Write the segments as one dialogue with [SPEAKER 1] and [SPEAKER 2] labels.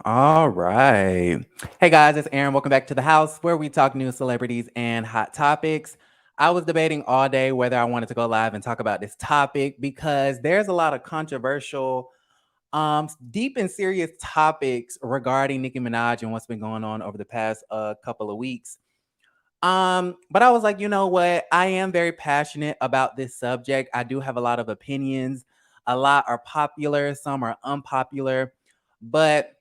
[SPEAKER 1] All right. Hey guys, it's Aaron. Welcome back to the house where we talk news, celebrities, and hot topics. I was debating all day whether I wanted to go live and talk about this topic because there's a lot of controversial, deep and serious topics regarding Nicki Minaj and what's been going on over the past couple of weeks. But I was like, you know what? I am very passionate about this subject. I do have a lot of opinions. A lot are popular, some are unpopular, but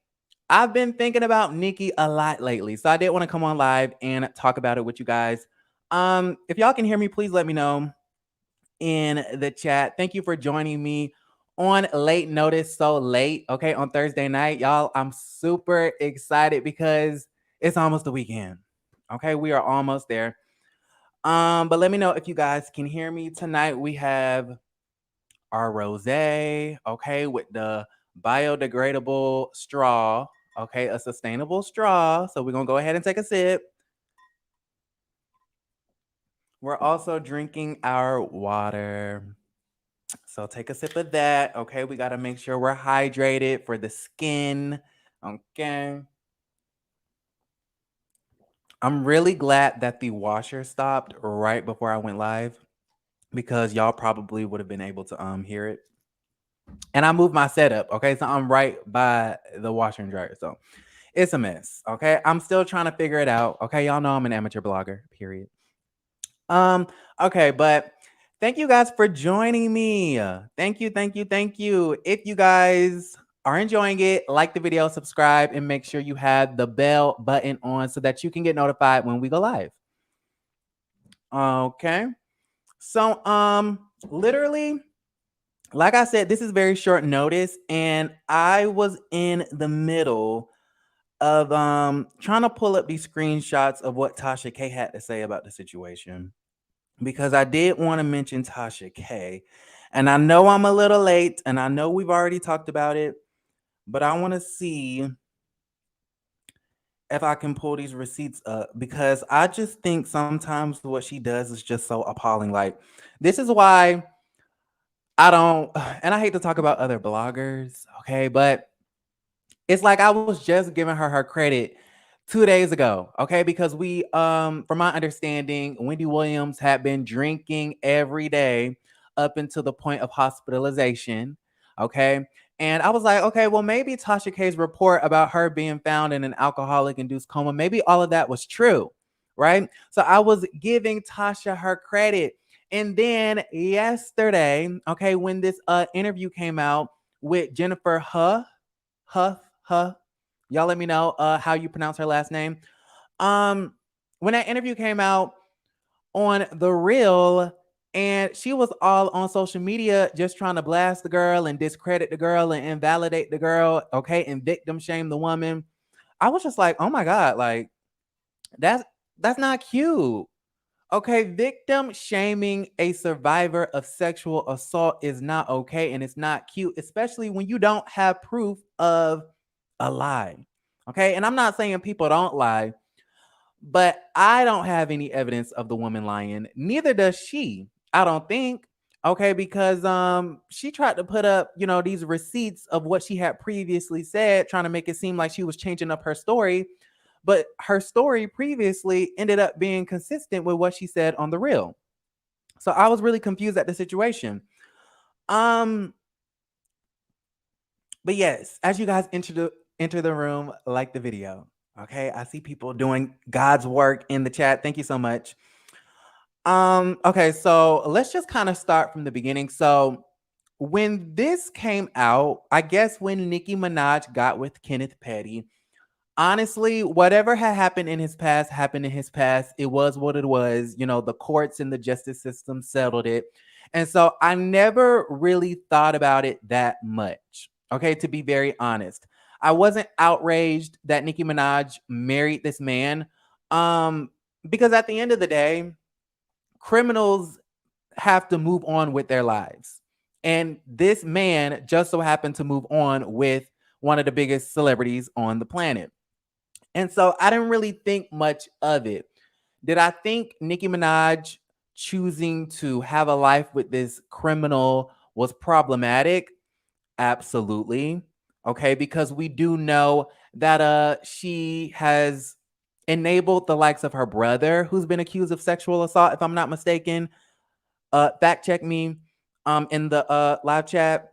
[SPEAKER 1] I've been thinking about Nicki a lot lately. So I did want to come on live and talk about it with you guys. If y'all can hear me, please let me know in the chat. Thank you for joining me on late notice, so late, okay, on Thursday night. Y'all, I'm super excited because it's almost the weekend. Okay, we are almost there. But let me know if you guys can hear me tonight. We have our rosé, okay, with the biodegradable straw, okay, a sustainable straw. So we're gonna go ahead and take a sip. We're also drinking our water. So take a sip of that. Okay, we gotta make sure we're hydrated for the skin. Okay. I'm really glad that the washer stopped right before I went live because y'all probably would have been able to hear it. And I moved my setup, okay? So I'm right by the washer and dryer. So it's a mess, okay? I'm still trying to figure it out. Okay, y'all know I'm an amateur blogger, period. Um, okay, but thank you guys for joining me. Thank you. If you guys are enjoying it, like the video, subscribe, and make sure you have the bell button on so that you can get notified when we go live. Okay. So literally, like I said, this is very short notice, and I was in the middle of trying to pull up these screenshots of what Tasha K had to say about the situation because I did want to mention Tasha K. And I know I'm a little late and I know we've already talked about it, but I want to see if I can pull these receipts up because I just think sometimes what she does is just so appalling. Like, this is why I don't, and I hate to talk about other bloggers, okay, but it's like I was just giving her credit 2 days ago, okay? Because from my understanding, Wendy Williams had been drinking every day up until the point of hospitalization, okay? And I was like, okay, well, maybe Tasha K's report about her being found in an alcoholic induced coma, maybe all of that was true, right? So I was giving Tasha her credit. And then yesterday, okay, when this interview came out with Jennifer Hough, y'all let me know how you pronounce her last name. Um, when that interview came out on the real, and she was all on social media just trying to blast the girl and discredit the girl and invalidate the girl, okay, and victim shame the woman. I was just like, oh my god, like that's that's not cute. Okay, victim shaming a survivor of sexual assault is not okay and it's not cute, especially when you don't have proof of a lie. Okay, and I'm not saying people don't lie, but I don't have any evidence of the woman lying. Neither does she. I don't think. Okay, because she tried to put up, these receipts of what she had previously said, trying to make it seem like she was changing up her story, but her story previously ended up being consistent with what she said on the real. So I was really confused at the situation. Um, but yes, as you guys enter the room, like the video. Okay, I see people doing God's work in the chat. Thank you so much. Okay, so let's just kind of start from the beginning. So when this came out, I guess when Nicki Minaj got with Kenneth Petty, honestly, whatever had happened in his past happened in his past. It was what it was. The courts and the justice system settled it. And so I never really thought about it that much. Okay, to be very honest. I wasn't outraged that Nicki Minaj married this man. Um, because at the end of the day, criminals have to move on with their lives. And this man just so happened to move on with one of the biggest celebrities on the planet. And so I didn't really think much of it. Did I think Nicki Minaj choosing to have a life with this criminal was problematic? Absolutely. Okay, because we do know that she has enabled the likes of her brother who's been accused of sexual assault, if I'm not mistaken. Fact check me in the live chat.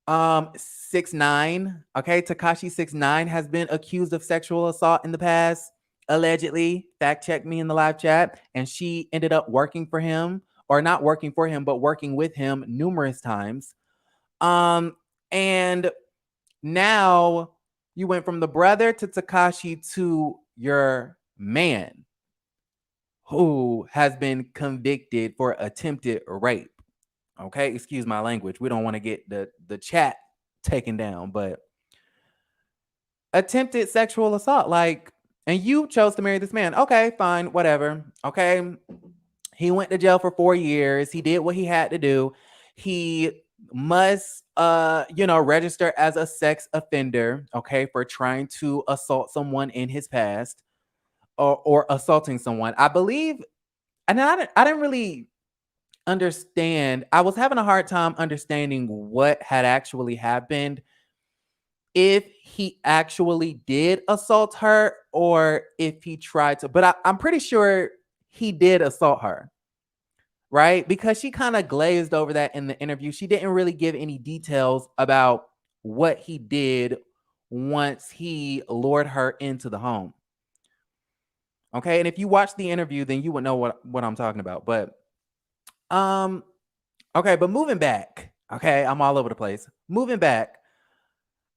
[SPEAKER 1] 6ix9ine, okay, Tekashi 6ix9ine has been accused of sexual assault in the past, allegedly. Fact check me in the live chat. And she ended up working for him, or not working for him, but working with him numerous times. And now you went from the brother to Tekashi to your man who has been convicted for attempted rape. Okay, excuse my language. We don't want to get the chat taken down, but attempted sexual assault, like, and you chose to marry this man. Okay, fine, whatever. Okay, he went to jail for 4 years. He did what he had to do. He must register as a sex offender, okay, for trying to assault someone in his past, or assaulting someone, I believe. And I didn't really understand. I was having a hard time understanding what had actually happened, if he actually did assault her or if he tried to. But I'm pretty sure he did assault her, right? Because she kind of glazed over that in the interview. She didn't really give any details about what he did once he lured her into the home. Okay, and if you watch the interview, then you would know what I'm talking about. But um okay, but moving back. Okay, I'm all over the place. Moving back,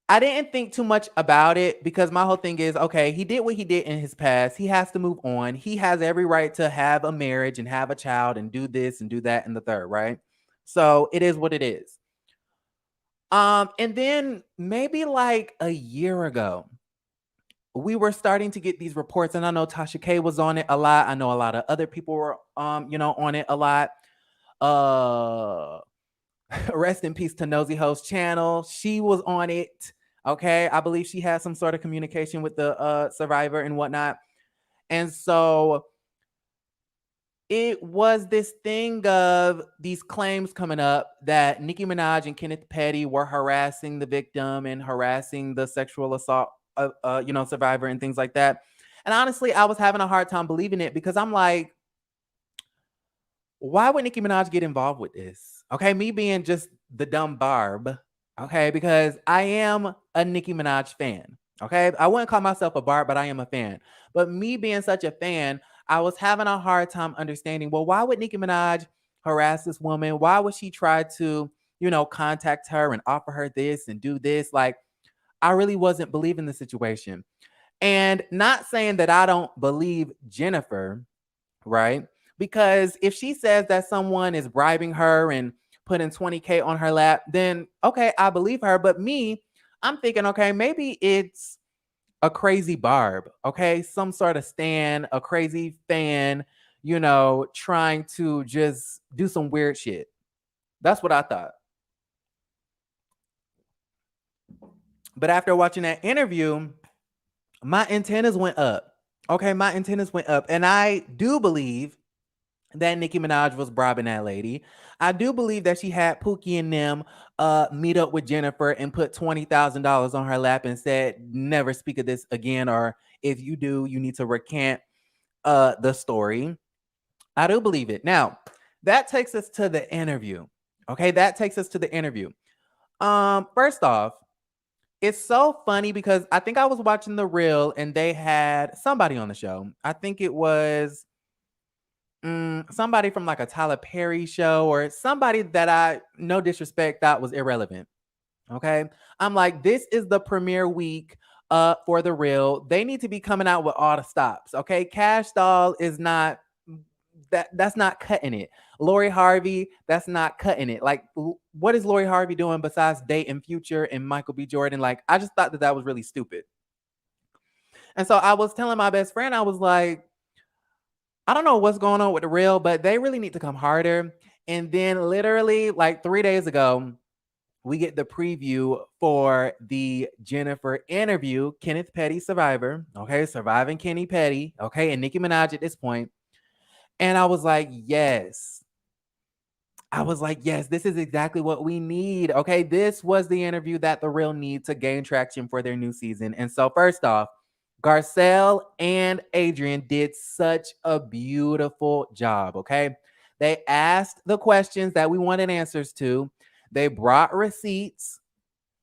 [SPEAKER 1] I didn't think too much about it because my whole thing is, okay, he did what he did in his past. He has to move on. He has every right to have a marriage and have a child and do this and do that and the third, right? So it is what it is. And then maybe like a year ago, we were starting to get these reports, and I know Tasha K was on it a lot. I know a lot of other people were on it a lot. Uh Rest in peace to Nosy Host channel. She was on it. Okay. I believe she had some sort of communication with the survivor and whatnot. And so it was this thing of these claims coming up that Nicki Minaj and Kenneth Petty were harassing the victim and harassing the sexual assault survivor and things like that. And honestly, I was having a hard time believing it because I'm like, why would Nicki Minaj get involved with this? Okay, me being just the dumb barb. Okay, because I am a Nicki Minaj fan. Okay, I wouldn't call myself a barb, but I am a fan. But me being such a fan, I was having a hard time understanding. Well, why would Nicki Minaj harass this woman? Why would she try to, contact her and offer her this and do this? Like, I really wasn't believing the situation. And not saying that I don't believe Jennifer, right? Because if she says that someone is bribing her and putting 20K on her lap, then okay, I believe her. But me, I'm thinking, okay, maybe it's a crazy barb, okay? Some sort of stan, a crazy fan, trying to just do some weird shit. That's what I thought. But after watching that interview, my antennas went up. Okay, my antennas went up. And I do believe that Nicki Minaj was bribing that lady. I do believe that she had Pookie and them meet up with Jennifer and put $20,000 on her lap and said, never speak of this again, or if you do, you need to recant the story. I do believe it. Now, that takes us to the interview. Okay, that takes us to the interview. First off, it's so funny because I think I was watching The Real and they had somebody on the show. I think it was somebody from like a Tyler Perry show or somebody that I, no disrespect, thought was irrelevant. Okay. I'm like, this is the premiere week for The Real. They need to be coming out with all the stops. Okay. Cash Doll is not that's not cutting it. Lori Harvey, that's not cutting it. Like, what is Lori Harvey doing besides dating Future and Michael B. Jordan? Like, I just thought that was really stupid. And so I was telling my best friend, I was like, I don't know what's going on with The Real, but they really need to come harder. And then literally like 3 days ago, we get the preview for the Jennifer interview, Kenneth Petty survivor. Okay, surviving Kenny Petty. Okay, and Nicki Minaj at this point. And I was like, yes, I was like, yes, this is exactly what we need. Okay, this was the interview that the real need to gain traction for their new season. And so, first off, Garcelle and Adrian did such a beautiful job. Okay, they asked the questions that we wanted answers to, they brought receipts.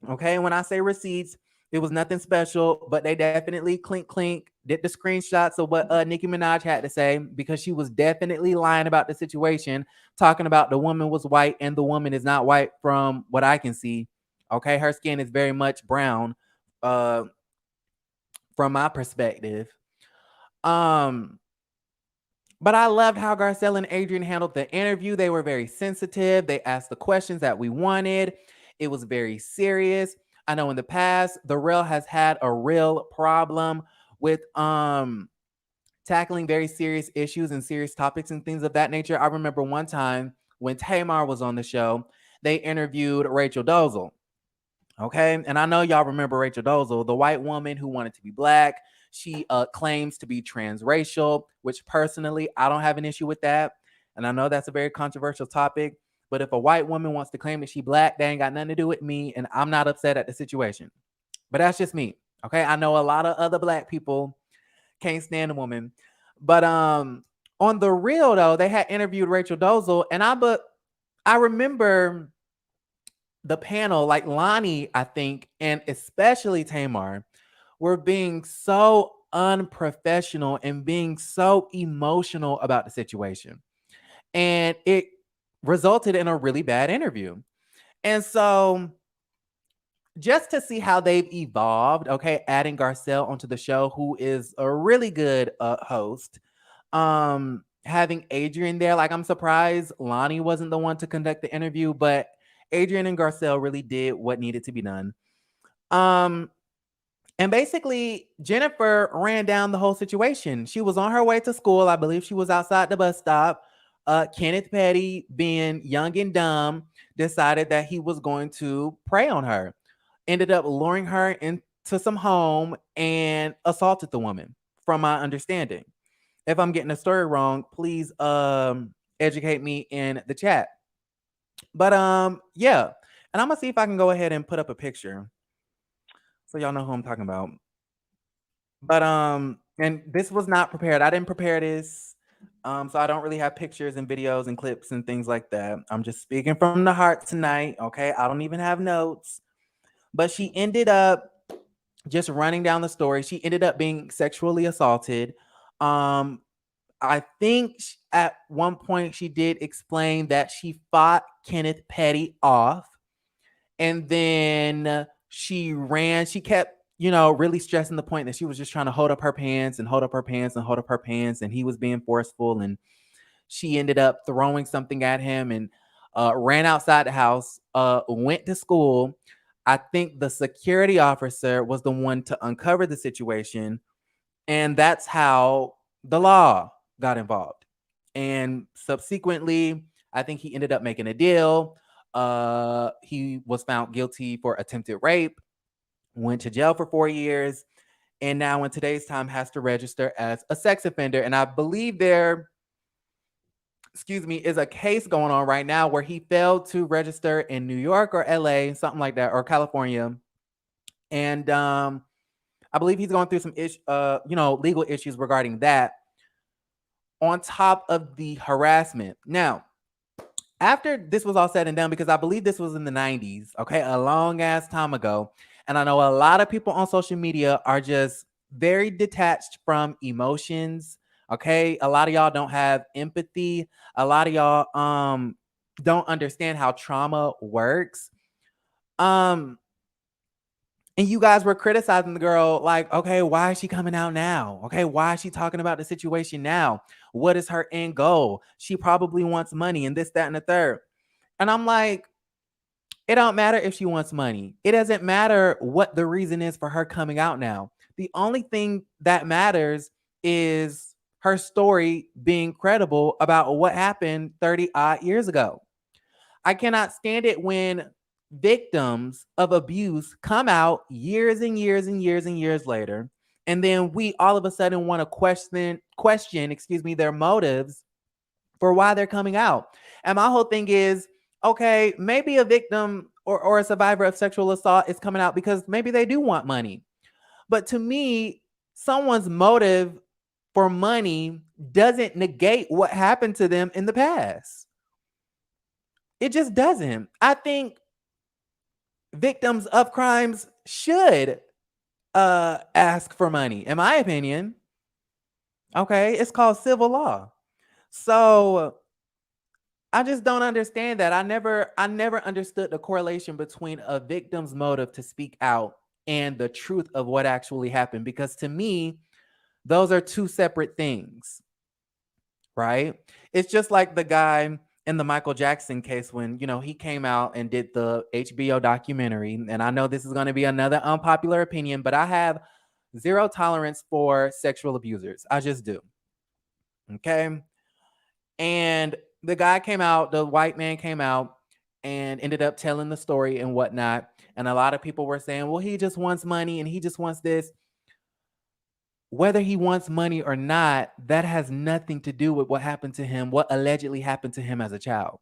[SPEAKER 1] Okay, when I say receipts, it was nothing special, but they definitely clink clink did the screenshots of what Nicki Minaj had to say because she was definitely lying about the situation, talking about the woman was white and the woman is not white from what I can see. Okay, her skin is very much brown, uh, from my perspective. Um, but I loved how Garcelle and Adrian handled the interview. They were very sensitive. They asked the questions that we wanted. It was very serious. I know in the past, the Real has had a real problem with tackling very serious issues and serious topics and things of that nature. I remember one time when Tamar was on the show, they interviewed Rachel Dolezal. Okay. And I know y'all remember Rachel Dolezal, the white woman who wanted to be black. She claims to be transracial, which personally, I don't have an issue with that. And I know that's a very controversial topic. But if a white woman wants to claim that she black, they ain't got nothing to do with me. And I'm not upset at the situation. But that's just me. Okay. I know a lot of other black people can't stand a woman. But on the real though, they had interviewed Rachel Dolezal, and I remember the panel, like Lonnie, I think, and especially Tamar, were being so unprofessional and being so emotional about the situation. And it resulted in a really bad interview. And so, just to see how they've evolved, okay, adding Garcelle onto the show, who is a really good host, having Adrian there, like I'm surprised Lonnie wasn't the one to conduct the interview, but Adrian and Garcelle really did what needed to be done. Um, and basically, Jennifer ran down the whole situation. She was on her way to school. I believe she was outside the bus stop. Kenneth Petty, being young and dumb, decided that he was going to prey on her. Ended up luring her into some home and assaulted the woman, from my understanding. If I'm getting the story wrong, please educate me in the chat. But yeah. And I'm gonna see if I can go ahead and put up a picture so y'all know who I'm talking about. But and this was not prepared. I didn't prepare this. So I don't really have pictures and videos and clips and things like that. I'm just speaking from the heart tonight. Okay. I don't even have notes. But she ended up just running down the story. She ended up being sexually assaulted. Um, I think at one point she did explain that she fought Kenneth Petty off, and then she ran. She kept, really stressing the point that she was just trying to hold up her pants and hold up her pants and hold up her pants, and he was being forceful, and she ended up throwing something at him and ran outside the house, went to school. I think the security officer was the one to uncover the situation, and that's how the law got involved. And subsequently, I think he ended up making a deal. He was found guilty for attempted rape, went to jail for 4 years, and now in today's time has to register as a sex offender. And I believe there, is a case going on right now where he failed to register in New York or LA, something like that, or California. And I believe he's going through some legal issues regarding that, on top of the harassment. Now, after this was all said and done, because I believe this was in the 90s, okay, a long ass time ago. And I know a lot of people on social media are just very detached from emotions. Okay. A lot of y'all don't have empathy. A lot of y'all don't understand how trauma works. Um, and you guys were criticizing the girl, like, okay, why is she coming out now? Okay, why is she talking about the situation now? What is her end goal? She probably wants money and this, that, and the third. And I'm like, it don't matter if she wants money. It doesn't matter what the reason is for her coming out now. The only thing that matters is her story being credible about what happened 30 odd years ago. I cannot stand it when victims of abuse come out years and years and years and years later, and then we all of a sudden want to question, their motives for why they're coming out. And my whole thing is, okay, maybe a victim or a survivor of sexual assault is coming out because maybe they do want money. But to me, someone's motive for money doesn't negate what happened to them in the past. It just doesn't. I think victims of crimes should ask for money, in my opinion. Okay, it's called civil law. So I just don't understand that. I never understood the correlation between a victim's motive to speak out and the truth of what actually happened, because to me, those are two separate things, right? It's just like the guy in the Michael Jackson case when, he came out and did the HBO documentary. And I know this is going to be another unpopular opinion, but I have zero tolerance for sexual abusers. I just do. Okay. And the guy came out, the white man came out and ended up telling the story and whatnot. And a lot of people were saying, well, he just wants money and he just wants this. Whether he wants money or not, that has nothing to do with what happened to him, what allegedly happened to him as a child.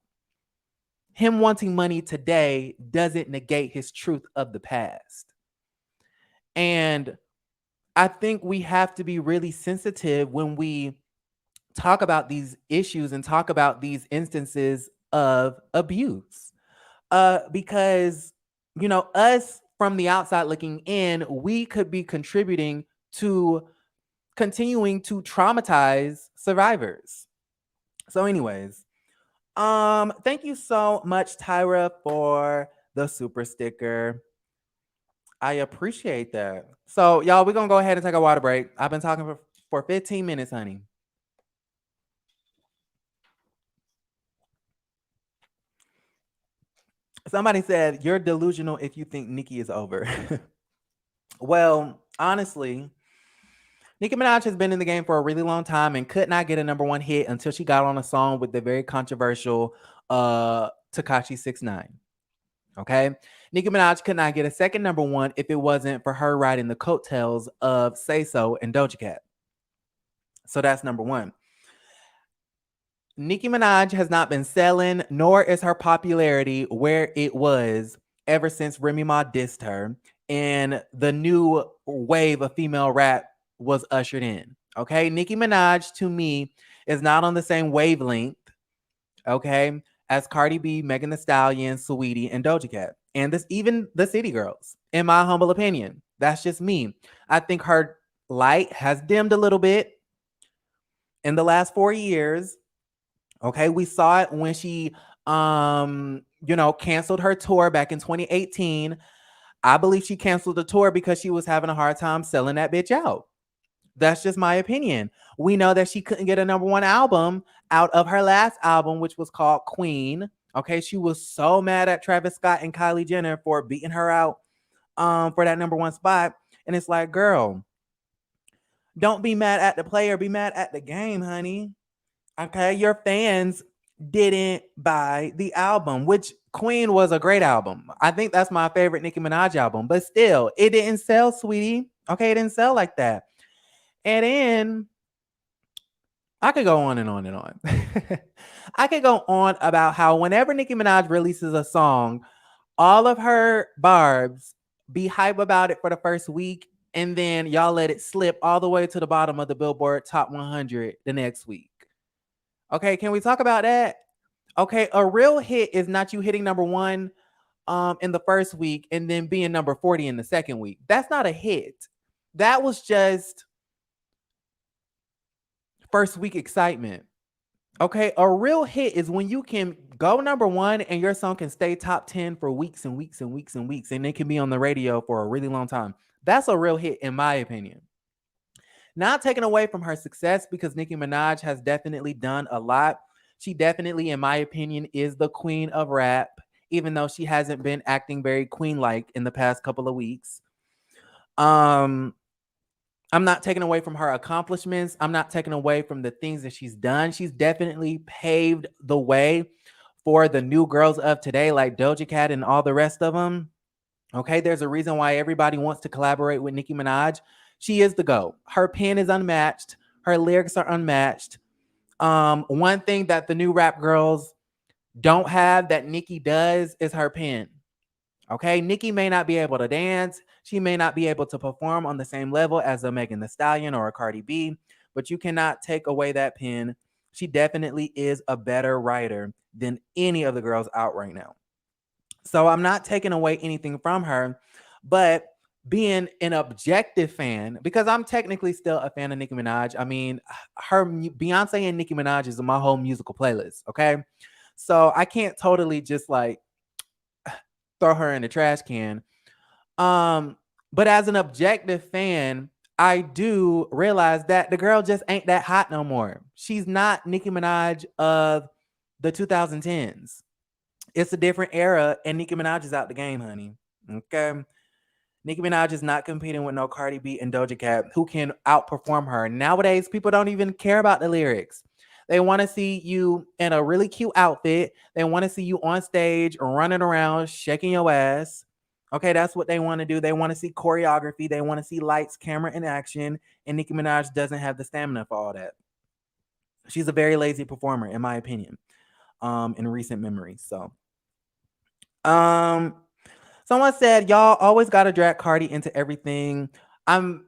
[SPEAKER 1] Him wanting money today doesn't negate his truth of the past. And I think we have to be really sensitive when we talk about these issues and talk about these instances of abuse. Because, us from the outside looking in, we could be contributing to continuing to traumatize survivors. So, anyways, thank you so much, Tyra, for the super sticker. I appreciate that. So, y'all, we're gonna go ahead and take a water break. I've been talking for 15 minutes, honey. Somebody said you're delusional if you think Nicki is over. Well, honestly, Nicki Minaj has been in the game for a really long time and could not get a number one hit until she got on a song with the very controversial Tekashi 6ix9ine. Okay. Nicki Minaj could not get a second number one if it wasn't for her riding the coattails of Say So and Doja Cat. So that's number one. Nicki Minaj has not been selling, nor is her popularity where it was ever since Remy Ma dissed her and the new wave of female rap was ushered in. Okay. Nicki Minaj, to me, is not on the same wavelength, okay, as Cardi B, Megan Thee Stallion, Saweetie, and Doja Cat. And this even the City Girls, in my humble opinion. That's just me. I think her light has dimmed a little bit in the last 4 years. Okay, we saw it when she canceled her tour back in 2018. I believe she canceled the tour because she was having a hard time selling that bitch out. That's just my opinion. We know that she couldn't get a number one album out of her last album, which was called Queen. Okay, she was so mad at Travis Scott and Kylie Jenner for beating her out for that number one spot. And it's like, girl, don't be mad at the player, be mad at the game, honey. Okay, your fans didn't buy the album, which Queen was a great album. I think that's my favorite Nicki Minaj album, but still, it didn't sell, sweetie. Okay, it didn't sell like that. And then I could go on and on and on. I could go on about how whenever Nicki Minaj releases a song, all of her barbs be hype about it for the first week, and then y'all let it slip all the way to the bottom of the Billboard Top 100 the next week. Okay, can we talk about that? Okay, a real hit is not you hitting number one in the first week and then being number 40 in the second week. That's not a hit. That was just first week excitement. Okay, a real hit is when you can go number one and your song can stay top 10 for weeks and weeks and weeks and weeks, and it can be on the radio for a really long time. That's a real hit, in my opinion. Not taken away from her success, because Nicki Minaj has definitely done a lot. She definitely, in my opinion, is the queen of rap, even though she hasn't been acting very queen-like in the past couple of weeks. I'm not taking away from her accomplishments. I'm not taking away from the things that she's done. She's definitely paved the way for the new girls of today, like Doja Cat and all the rest of them. Okay, there's a reason why everybody wants to collaborate with Nicki Minaj. She is the GOAT. Her pen is unmatched. Her lyrics are unmatched. One thing that the new rap girls don't have that Nicki does is her pen. Okay, Nicki may not be able to dance. She may not be able to perform on the same level as a Megan Thee Stallion or a Cardi B, but you cannot take away that pen. She definitely is a better writer than any of the girls out right now. So I'm not taking away anything from her, but being an objective fan, because I'm technically still a fan of Nicki Minaj. I mean, her Beyonce and Nicki Minaj is my whole musical playlist. Okay. So I can't totally just like throw her in the trash can. Um, but as an objective fan, I do realize that the girl just ain't that hot no more. She's not Nicki Minaj of the 2010s. It's a different era, and Nicki Minaj is out the game, honey. Okay. Nicki Minaj is not competing with no Cardi B and Doja Cat, who can outperform her. Nowadays, people don't even care about the lyrics. They want to see you in a really cute outfit. They want to see you on stage, running around, shaking your ass. Okay, that's what they want to do. They want to see choreography. They want to see lights, camera, and action. And Nicki Minaj doesn't have the stamina for all that. She's a very lazy performer, in my opinion, in recent memory. So, um, someone said, y'all always got to drag Cardi into everything. I'm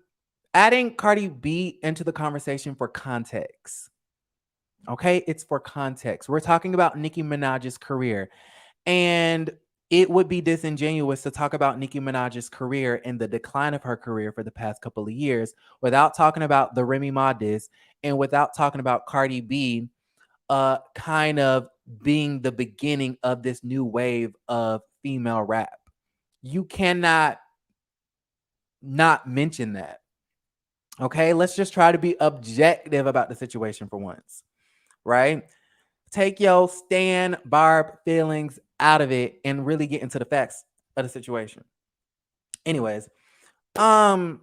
[SPEAKER 1] adding Cardi B into the conversation for context. Okay, it's for context. We're talking about Nicki Minaj's career. And it would be disingenuous to talk about Nicki Minaj's career and the decline of her career for the past couple of years without talking about the Remy Ma diss and without talking about Cardi B kind of being the beginning of this new wave of female rap. You cannot not mention that. Okay, let's just try to be objective about the situation for once, right? Take your Stan Barb feelings out of it and really get into the facts of the situation. Anyways, I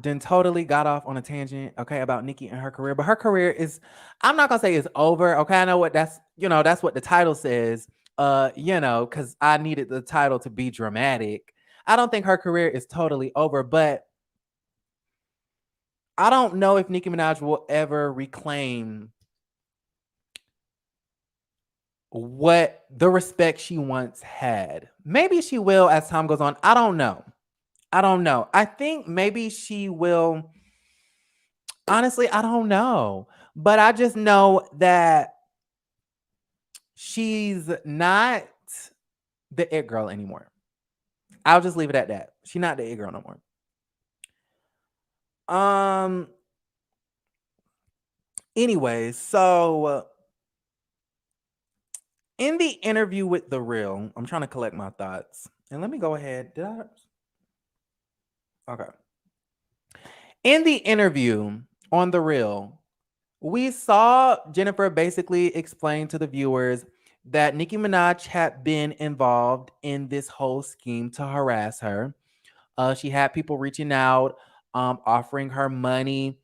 [SPEAKER 1] then totally got off on a tangent, okay, about Nicki and her career, but her career is, I'm not gonna say it's over. Okay, I know what that's what the title says. Because I needed the title to be dramatic. I don't think her career is totally over, but I don't know if Nicki Minaj will ever reclaim what the respect she once had. Maybe she will as time goes on. I don't know. I think maybe she will. Honestly, I don't know. But I just know that she's not the it girl anymore. I'll just leave it at that. She's not the it girl no more. Anyways, so in the interview with The Real, I'm trying to collect my thoughts. And let me go ahead. Did I? Okay. In the interview on The Real, we saw Jennifer basically explain to the viewers that Nicki Minaj had been involved in this whole scheme to harass her. She had people reaching out, offering her money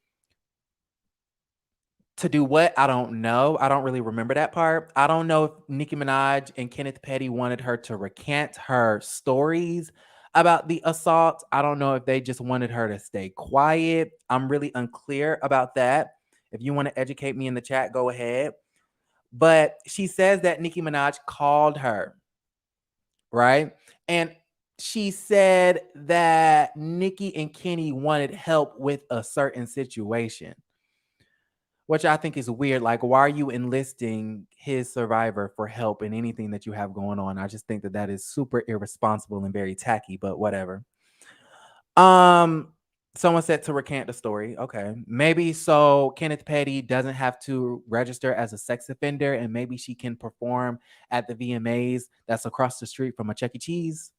[SPEAKER 1] to do what? I don't know. I don't really remember that part. I don't know if Nicki Minaj and Kenneth Petty wanted her to recant her stories about the assault. I don't know if they just wanted her to stay quiet. I'm really unclear about that. If you want to educate me in the chat, go ahead. But she says that Nicki Minaj called her, right? And she said that Nicki and Kenny wanted help with a certain situation, which I think is weird. Like, why are you enlisting his survivor for help in anything that you have going on? I just think that is super irresponsible and very tacky, but whatever. Someone said to recant the story. Okay. Maybe so Kenneth Petty doesn't have to register as a sex offender and maybe she can perform at the VMAs that's across the street from a Chuck E. Cheese.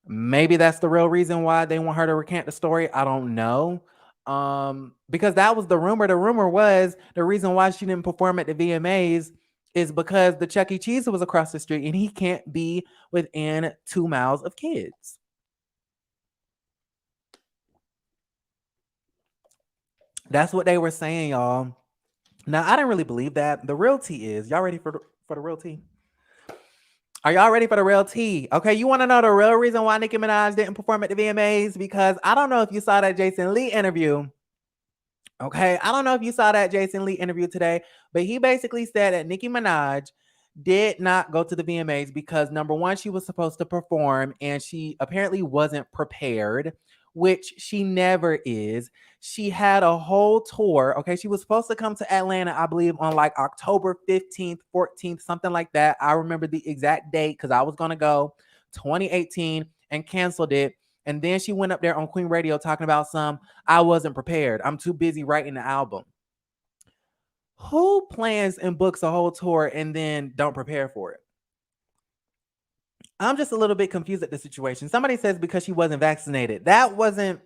[SPEAKER 1] Maybe that's the real reason why they want her to recant the story. I don't know. Because that was the rumor. The rumor was the reason why she didn't perform at the VMAs is because the Chuck E. Cheese was across the street and he can't be within 2 miles of kids. That's what they were saying, y'all. Now, I didn't really believe that. The real tea is, y'all ready for the real tea? Are y'all ready for the real tea? Okay, you want to know the real reason why Nicki Minaj didn't perform at the VMAs? Because I don't know if you saw that Jason Lee interview Okay, I don't know if you saw that Jason Lee interview today, but he basically said that Nicki Minaj did not go to the VMAs because number one, she was supposed to perform and she apparently wasn't prepared, which she never is. She had a whole tour. Okay, she was supposed to come to Atlanta, I believe, on like October 15th, 14th, something like that. I remember the exact date because I was gonna go 2018 and canceled it. And then she went up there on Queen Radio talking about I wasn't prepared. I'm too busy writing the album. Who plans and books a whole tour and then don't prepare for it? I'm just a little bit confused at the situation. Somebody says because she wasn't vaccinated. That wasn't.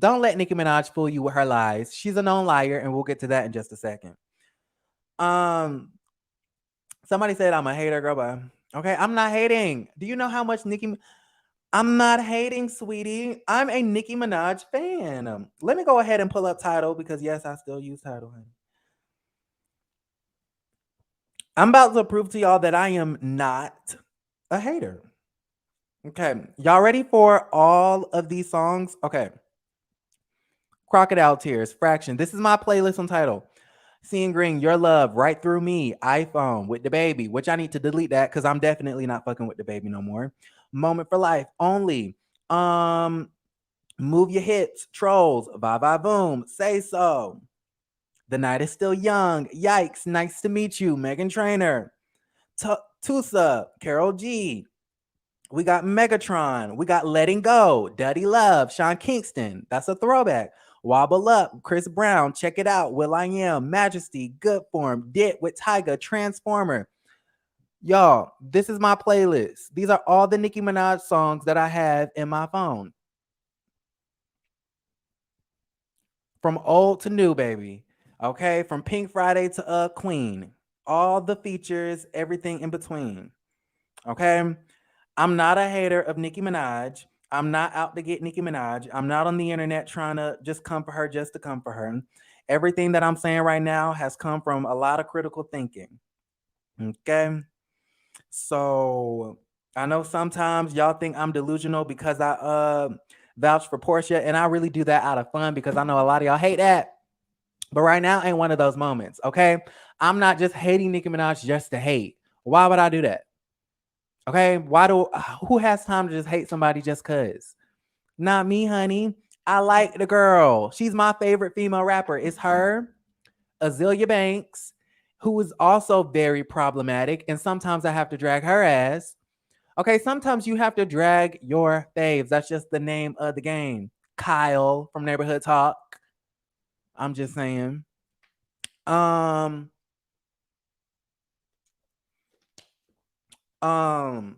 [SPEAKER 1] Don't let Nicki Minaj fool you with her lies. She's a known liar, and we'll get to that in just a second. Um, somebody said I'm a hater, girl, but okay, I'm not hating. Do you know how much Nicki? I'm not hating, sweetie. I'm a Nicki Minaj fan. Let me go ahead and pull up Tidal because yes, I still use Tidal. Honey. I'm about to prove to y'all that I am not a hater. Okay, y'all ready for all of these songs? Okay. Crocodile Tears, Fraction. This is my playlist on Tidal. Seeing Green, Your Love, Right Through Me, iPhone, With the Baby, which I need to delete that because I'm definitely not fucking with the baby no more. Moment for Life, Only. Um, Move Your Hips, Trolls, Va Va Boom, Say So. The Night is Still Young, Yikes, Nice to Meet You, Megan Trainor. Tusa, Carol G. We got Megatron. We got Letting Go, Duddy Love, Sean Kingston. That's a throwback. Wobble Up, Chris Brown. Check it out. Will I Am, Majesty, Good Form, Dit with Tyga, Transformer. Y'all, this is my playlist. These are all the Nicki Minaj songs that I have in my phone. From old to new, baby. Okay, from Pink Friday to Queen. All the features, everything in between. Okay. I'm not a hater of Nicki Minaj. I'm not out to get Nicki Minaj. I'm not on the internet trying to just come for her just to come for her. Everything that I'm saying right now has come from a lot of critical thinking. Okay. So I know sometimes y'all think I'm delusional because I vouch for Portia, and I really do that out of fun because I know a lot of y'all hate that. But right now ain't one of those moments. Okay. I'm not just hating Nicki Minaj just to hate. Why would I do that? Okay, who has time to just hate somebody just cuz? Not me, honey. I like the girl. She's my favorite female rapper. It's her, Azealia Banks, who is also very problematic, and sometimes I have to drag her ass. Okay, sometimes you have to drag your faves. That's just the name of the game. Kyle from Neighborhood Talk. I'm just saying. Um, um,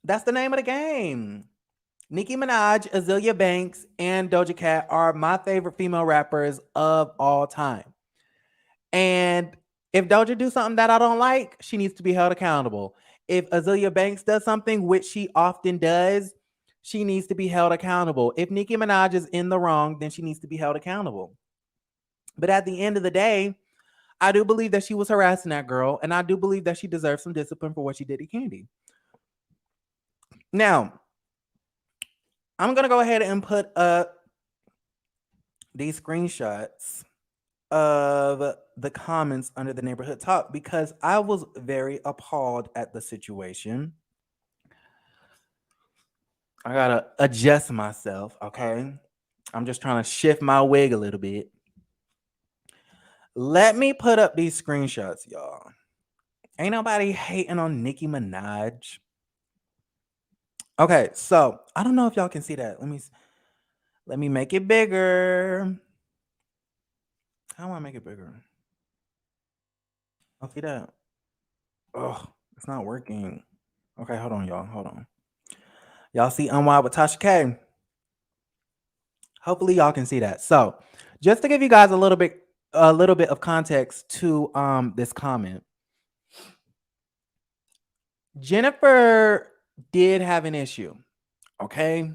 [SPEAKER 1] that's the name of the game. Nicki Minaj, Azealia Banks, and Doja Cat are my favorite female rappers of all time. And if Doja do something that I don't like, she needs to be held accountable. If Azealia Banks does something, which she often does, she needs to be held accountable. If Nicki Minaj is in the wrong, then she needs to be held accountable. But at the end of the day, I do believe that she was harassing that girl, and I do believe that she deserves some discipline for what she did to Candy. Now, I'm gonna go ahead and put up these screenshots of the comments under the neighborhood talk because I was very appalled at the situation. I gotta adjust myself, okay? I'm just trying to shift my wig a little bit. Let me put up these screenshots, y'all. Ain't nobody hating on Nicki Minaj. Okay, so I don't know if y'all can see that. Let me make it bigger. How do I make it bigger? I'll see that. Oh, it's not working. Okay, hold on, y'all. Hold on. Y'all see Unwild with Tasha K? Hopefully y'all can see that. So just to give you guys a little bit of context to this comment. Jennifer did have an issue. Okay.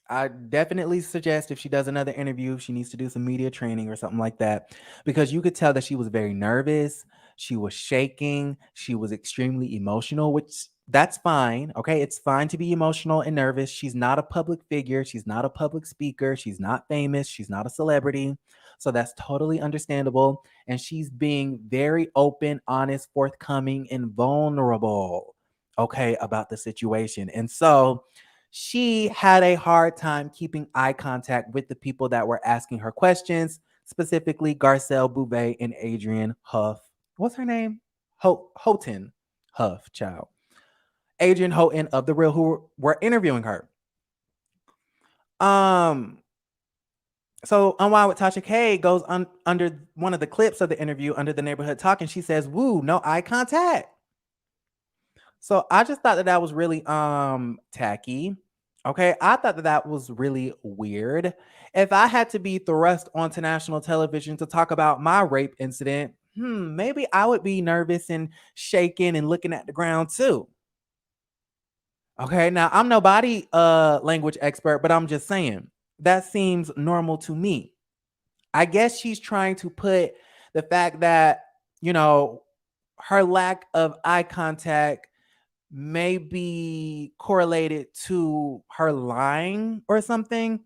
[SPEAKER 1] I definitely suggest if she does another interview, she needs to do some media training or something like that because you could tell that she was very nervous. She was shaking. She was extremely emotional, which that's fine. Okay. It's fine to be emotional and nervous. She's not a public figure. She's not a public speaker. She's not famous. She's not a celebrity. So that's totally understandable. And she's being very open, honest, forthcoming, and vulnerable, okay, about the situation. And so she had a hard time keeping eye contact with the people that were asking her questions, specifically Garcelle Bouvet and Adrian Huff. What's her name? Houghton Huff, child. Adrian Houghton of The Real, who were interviewing her. Um, so Unwind with Tasha K goes under one of the clips of the interview under the neighborhood talk, and she says, "Woo, no eye contact." So I just thought that that was really tacky. Okay, I thought that that was really weird. If I had to be thrust onto national television to talk about my rape incident, maybe I would be nervous and shaking and looking at the ground too. Okay, now I'm no body language expert, but I'm just saying that seems normal to me. I guess she's trying to put the fact that, you know, her lack of eye contact may be correlated to her lying or something.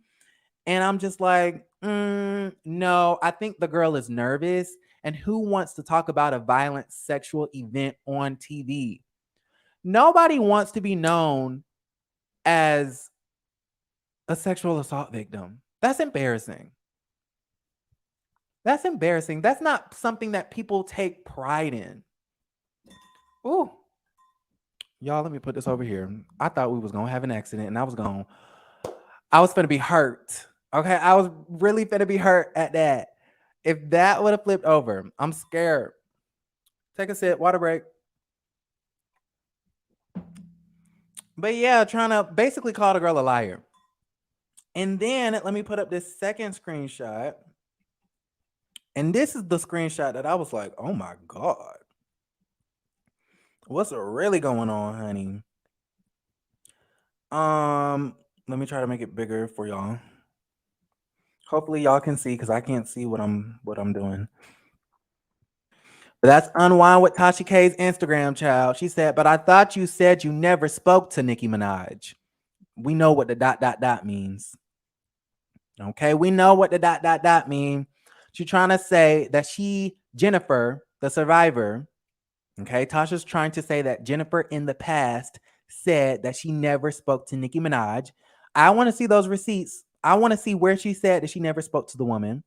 [SPEAKER 1] And I'm just like, no, I think the girl is nervous. And who wants to talk about a violent sexual event on TV? Nobody wants to be known as a sexual assault victim. That's embarrassing. That's embarrassing. That's not something that people take pride in. Ooh, y'all, let me put this over here. I thought we was gonna have an accident, and I was gonna be hurt. Okay, I was really gonna be hurt at that. If that would have flipped over, I'm scared. Take a sip, water break. But yeah, trying to basically call the girl a liar. And then let me put up this second screenshot. And this is the screenshot that I was like, oh my God. What's really going on, honey? Let me try to make it bigger for y'all. Hopefully y'all can see because I can't see what I'm doing. But that's Unwind with Tasha K's Instagram, child. She said, but I thought you said you never spoke to Nicki Minaj. We know what the dot dot dot means. Okay, we know what the dot dot dot mean. She's trying to say that Jennifer, the survivor, okay, Tasha's trying to say that Jennifer in the past said that she never spoke to Nicki Minaj. I want to see those receipts. I want to see where she said that she never spoke to the woman.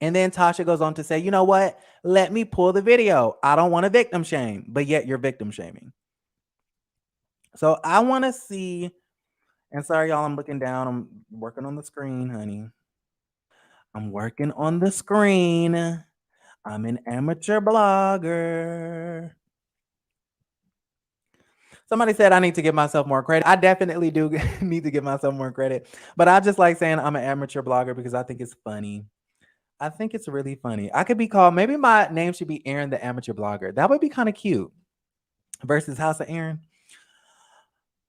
[SPEAKER 1] And then Tasha goes on to say, you know what? Let me pull the video. I don't want to victim shame, but yet you're victim shaming. So I want to see, and sorry, y'all, I'm looking down. I'm working on the screen, honey. I'm working on the screen. I'm an amateur blogger. Somebody said I need to give myself more credit. I definitely do need to give myself more credit. But I just like saying I'm an amateur blogger because I think it's funny. I think it's really funny. I could be called, maybe my name should be Aaron the Amateur Blogger. That would be kind of cute. Versus House of Aaron.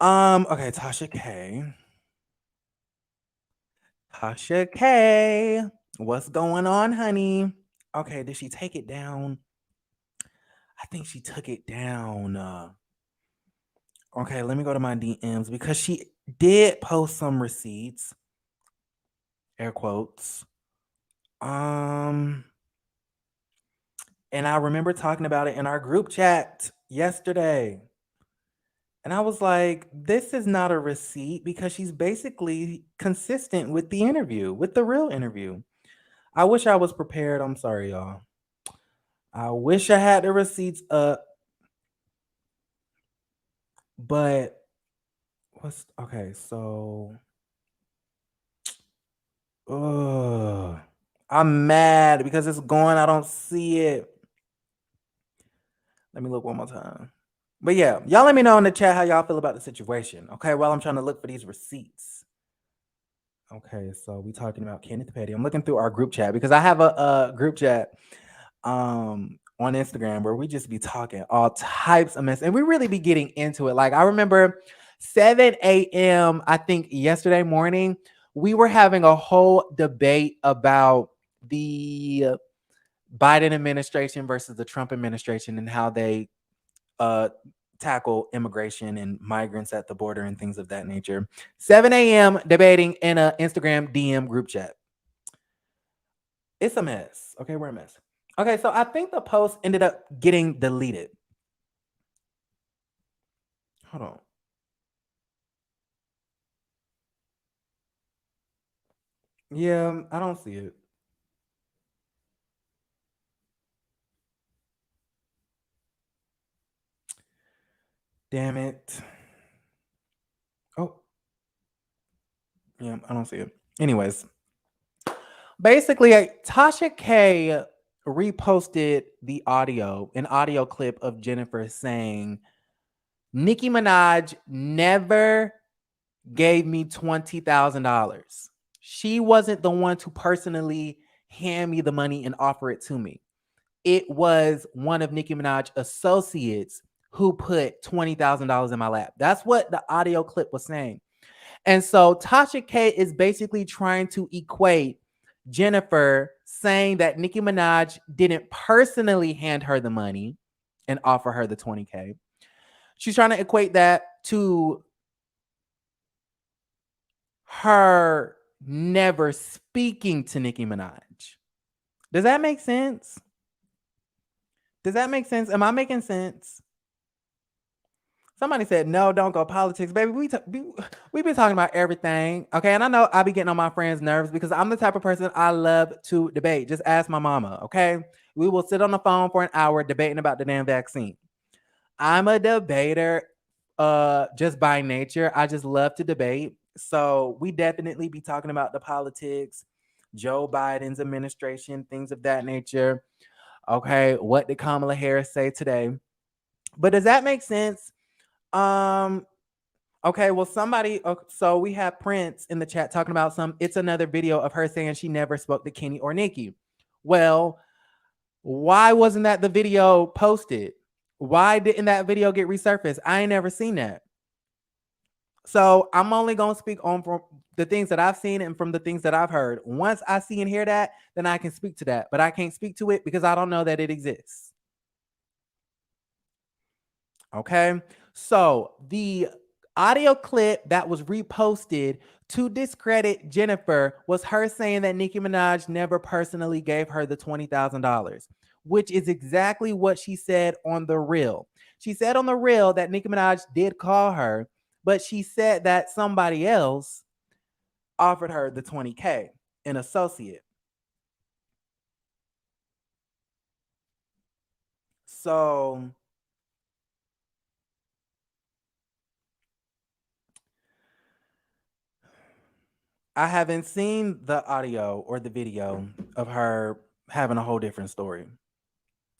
[SPEAKER 1] Okay, Tasha K. Tasha K. What's going on, honey? Okay, did she take it down? I think she took it down. Okay, let me go to my DMs because she did post some receipts. Air quotes. And I remember talking about it in our group chat yesterday. And I was like, this is not a receipt because she's basically consistent with the interview, with the real interview. I wish I was prepared. I'm sorry, y'all. I wish I had the receipts up. But what's okay, so I'm mad because it's gone. I don't see it. Let me look one more time. But yeah, y'all let me know in the chat how y'all feel about the situation. Okay, while I'm trying to look for these receipts. Okay, so we talking about Kenneth Petty. I'm looking through our group chat because I have a group chat on Instagram where we just be talking all types of mess and we really be getting into it. Like I remember 7 a.m. I think yesterday morning, we were having a whole debate about the Biden administration versus the Trump administration and how they tackle immigration and migrants at the border and things of that nature. 7 a.m. debating in an Instagram DM group chat. It's a mess. Okay, we're a mess. Okay, so I think the post ended up getting deleted. Hold on. Yeah, I don't see it. Damn it. Oh, yeah, I don't see it. Anyways, basically, Tasha K reposted an audio clip of Jennifer saying, Nicki Minaj never gave me $20,000. She wasn't the one to personally hand me the money and offer it to me. It was one of Nicki Minaj associates who put $20,000 in my lap. That's what the audio clip was saying. And so Tasha K is basically trying to equate Jennifer saying that Nicki Minaj didn't personally hand her the money and offer her the 20K. She's trying to equate that to her never speaking to Nicki Minaj. Does that make sense? Does that make sense? Am I making sense? Somebody said, no, don't go politics. Baby, we've been talking about everything. Okay. And I know I be getting on my friends' nerves because I'm the type of person I love to debate. Just ask my mama. Okay. We will sit on the phone for an hour debating about the damn vaccine. I'm a debater just by nature. I just love to debate. So we definitely be talking about the politics, Joe Biden's administration, things of that nature. Okay. What did Kamala Harris say today? But does that make sense? Um, okay, well, so we have Prince in the chat talking about it's another video of her saying she never spoke to Kenny or Nikki. Well, why wasn't that the video posted? Why didn't that video get resurfaced? I ain't never seen that. So I'm only gonna speak on from the things that I've seen and from the things that I've heard. Once I see and hear that, then I can speak to that. But I can't speak to it because I don't know that it exists. Okay. So the audio clip that was reposted to discredit Jennifer was her saying that Nicki Minaj never personally gave her the $20,000, which is exactly what she said on the reel. She said on the reel that Nicki Minaj did call her, but she said that somebody else offered her the 20K, an associate. So I haven't seen the audio or the video of her having a whole different story.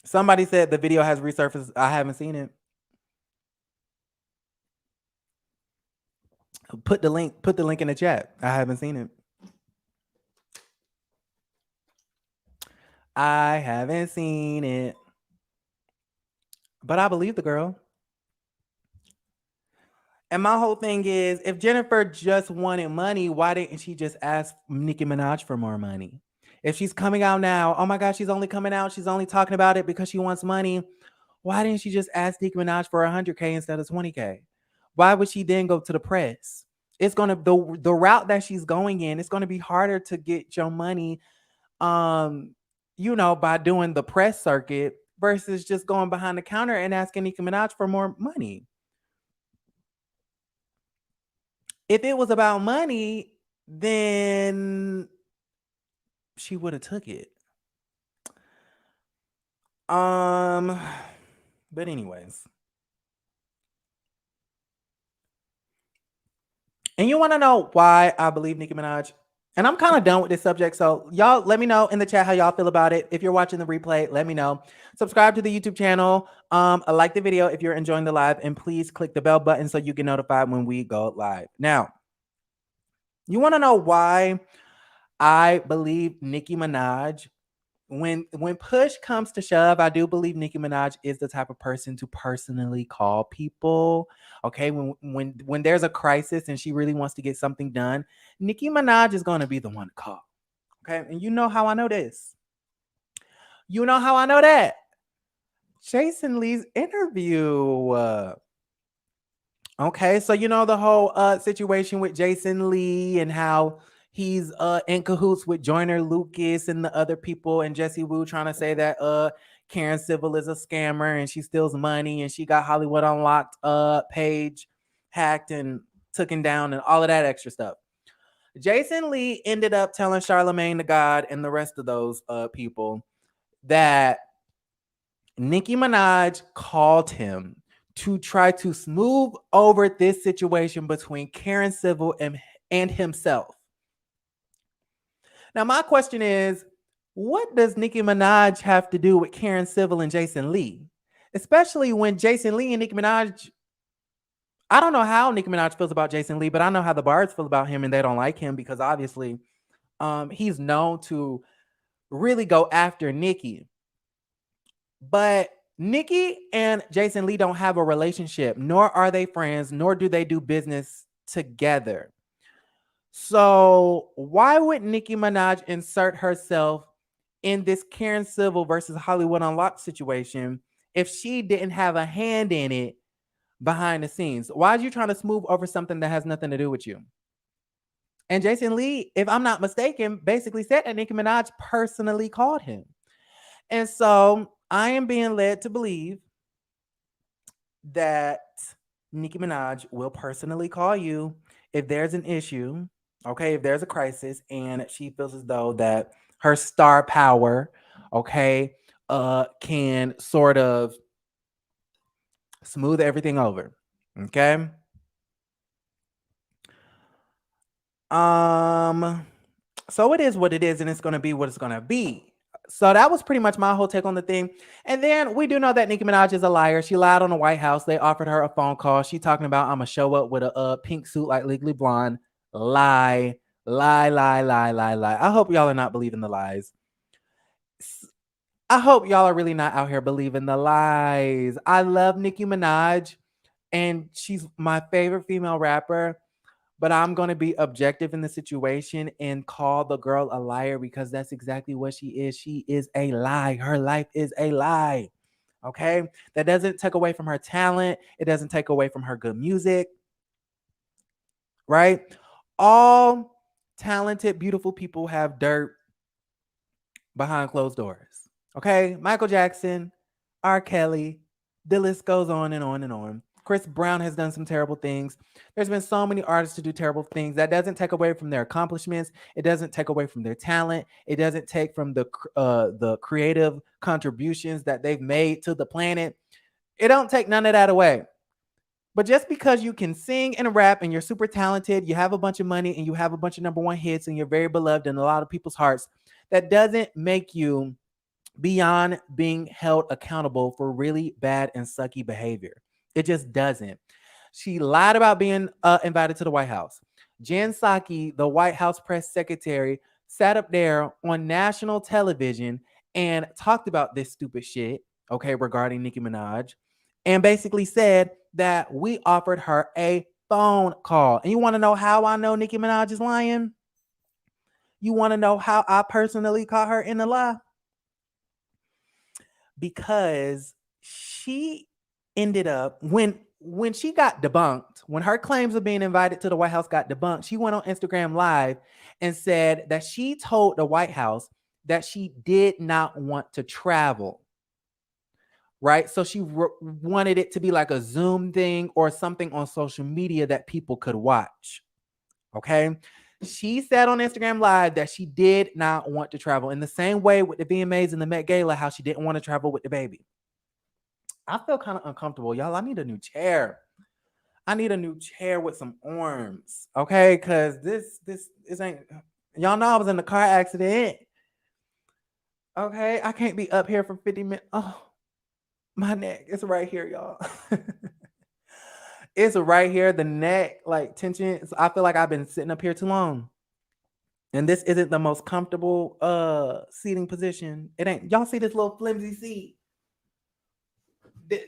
[SPEAKER 1] Somebody said the video has resurfaced. I haven't seen it. Put the link in the chat. I haven't seen it. I haven't seen it. But I believe the girl. And my whole thing is, if Jennifer just wanted money, why didn't she just ask Nicki Minaj for more money? If she's coming out now, oh my gosh, she's only coming out, she's only talking about it because she wants money. Why didn't she just ask Nicki Minaj for 100K instead of 20K? Why would she then go to the press? It's gonna the route that she's going in. It's gonna be harder to get your money, by doing the press circuit versus just going behind the counter and asking Nicki Minaj for more money. If it was about money, then she would have took it. But anyways. And you want to know why I believe Nicki Minaj? And I'm kind of done with this subject. So y'all let me know in the chat how y'all feel about it. If you're watching the replay, let me know. Subscribe to the YouTube channel. Like the video if you're enjoying the live, and please click the bell button so you get notified when we go live. Now, you want to know why I believe Nicki Minaj? When push comes to shove, I do believe Nicki Minaj is the type of person to personally call people. Okay, when there's a crisis and she really wants to get something done, Nicki Minaj is going to be the one to call. Okay, and you know how I know this. You know how I know that. Jason Lee's interview. Okay, so you know the whole situation with Jason Lee and how He's in cahoots with Joyner Lucas and the other people and Jesse Wu trying to say that Karen Civil is a scammer and she steals money and she got Hollywood Unlocked page hacked and taken down and all of that extra stuff. Jason Lee ended up telling Charlemagne the God and the rest of those people that Nicki Minaj called him to try to smooth over this situation between Karen Civil and himself. Now, my question is, what does Nicki Minaj have to do with Karen Civil and Jason Lee? Especially when Jason Lee and Nicki Minaj, I don't know how Nicki Minaj feels about Jason Lee, but I know how the Bards feel about him and they don't like him because obviously he's known to really go after Nicki. But Nicki and Jason Lee don't have a relationship, nor are they friends, nor do they do business together. So why would Nicki Minaj insert herself in this Karen Civil versus Hollywood Unlocked situation if she didn't have a hand in it behind the scenes? Why are you trying to smooth over something that has nothing to do with you? And Jason Lee, if I'm not mistaken, basically said that Nicki Minaj personally called him. And so I am being led to believe that Nicki Minaj will personally call you if there's an issue, okay, if there's a crisis, and she feels as though that her star power, okay, can sort of smooth everything over. Okay. So it is what it is, and it's gonna be what it's gonna be. So that was pretty much my whole take on the thing. And then we do know that Nicki Minaj is a liar. She lied on the White House. They offered her a phone call. She talking about I'm gonna show up with a pink suit like Legally Blonde. Lie, lie, lie, lie, lie, lie. I hope y'all are not believing the lies. I hope y'all are really not out here believing the lies. I love Nicki Minaj, and she's my favorite female rapper. But I'm going to be objective in the situation and call the girl a liar because that's exactly what she is. She is a lie. Her life is a lie. Okay? That doesn't take away from her talent. It doesn't take away from her good music. Right? All talented, beautiful people have dirt behind closed doors. Okay? Michael Jackson, R. Kelly, the list goes on and on and on. Chris Brown has done some terrible things. There's been so many artists to do terrible things. That doesn't take away from their accomplishments. It doesn't take away from their talent. It doesn't take from the creative contributions that they've made to the planet. It don't take none of that away. But just because you can sing and rap and you're super talented, you have a bunch of money and you have a bunch of number one hits and you're very beloved in a lot of people's hearts, that doesn't make you beyond being held accountable for really bad and sucky behavior. It just doesn't. She lied about being invited to the White House. Jen Psaki, the White House press secretary, sat up there on national television and talked about this stupid shit, okay, regarding Nicki Minaj, and basically said that we offered her a phone call. And you want to know how I know Nicki Minaj is lying? You want to know how I personally caught her in the lie? Because she ended up when she got debunked, when her claims of being invited to the White House got debunked, she went on Instagram Live and said that she told the White House that she did not want to travel. Right? So she wanted it to be like a Zoom thing or something on social media that people could watch. Okay? She said on Instagram Live that she did not want to travel. In the same way with the VMAs and the Met Gala, how she didn't want to travel with the baby. I feel kind of uncomfortable. Y'all, I need a new chair. I need a new chair with some arms. Okay? Because this ain't... Y'all know I was in a car accident. Okay? I can't be up here for 50 minutes. Oh, my neck. It's right here, y'all. It's right here. The neck, like tension. I feel like I've been sitting up here too long. And this isn't the most comfortable seating position. It ain't. Y'all see this little flimsy seat?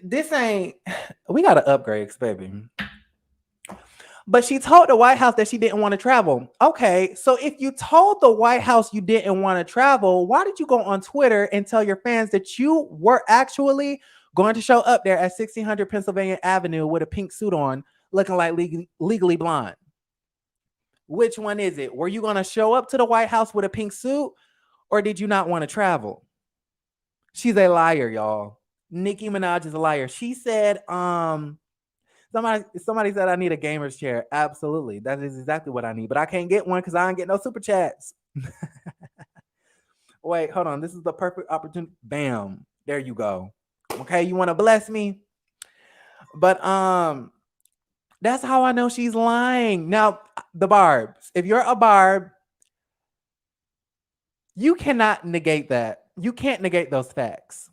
[SPEAKER 1] This ain't. We got to upgrade, baby. But she told the White House that she didn't want to travel. Okay, so if you told the White House you didn't want to travel, why did you go on Twitter and tell your fans that you were actually going to show up there at 1600 Pennsylvania Avenue with a pink suit on, looking like legally blonde? Which one is it? Were you going to show up to the White House with a pink suit, or did you not want to travel? She's a liar, y'all. Nicki Minaj is a liar. She said, somebody said I need a gamer's chair. Absolutely. That is exactly what I need. But I can't get one because I don't get no super chats. Wait, hold on. This is the perfect opportunity. Bam. There you go. Okay, you want to bless me? But that's how I know she's lying. Now, the barbs. If you're a barb, you cannot negate that. You can't negate those facts.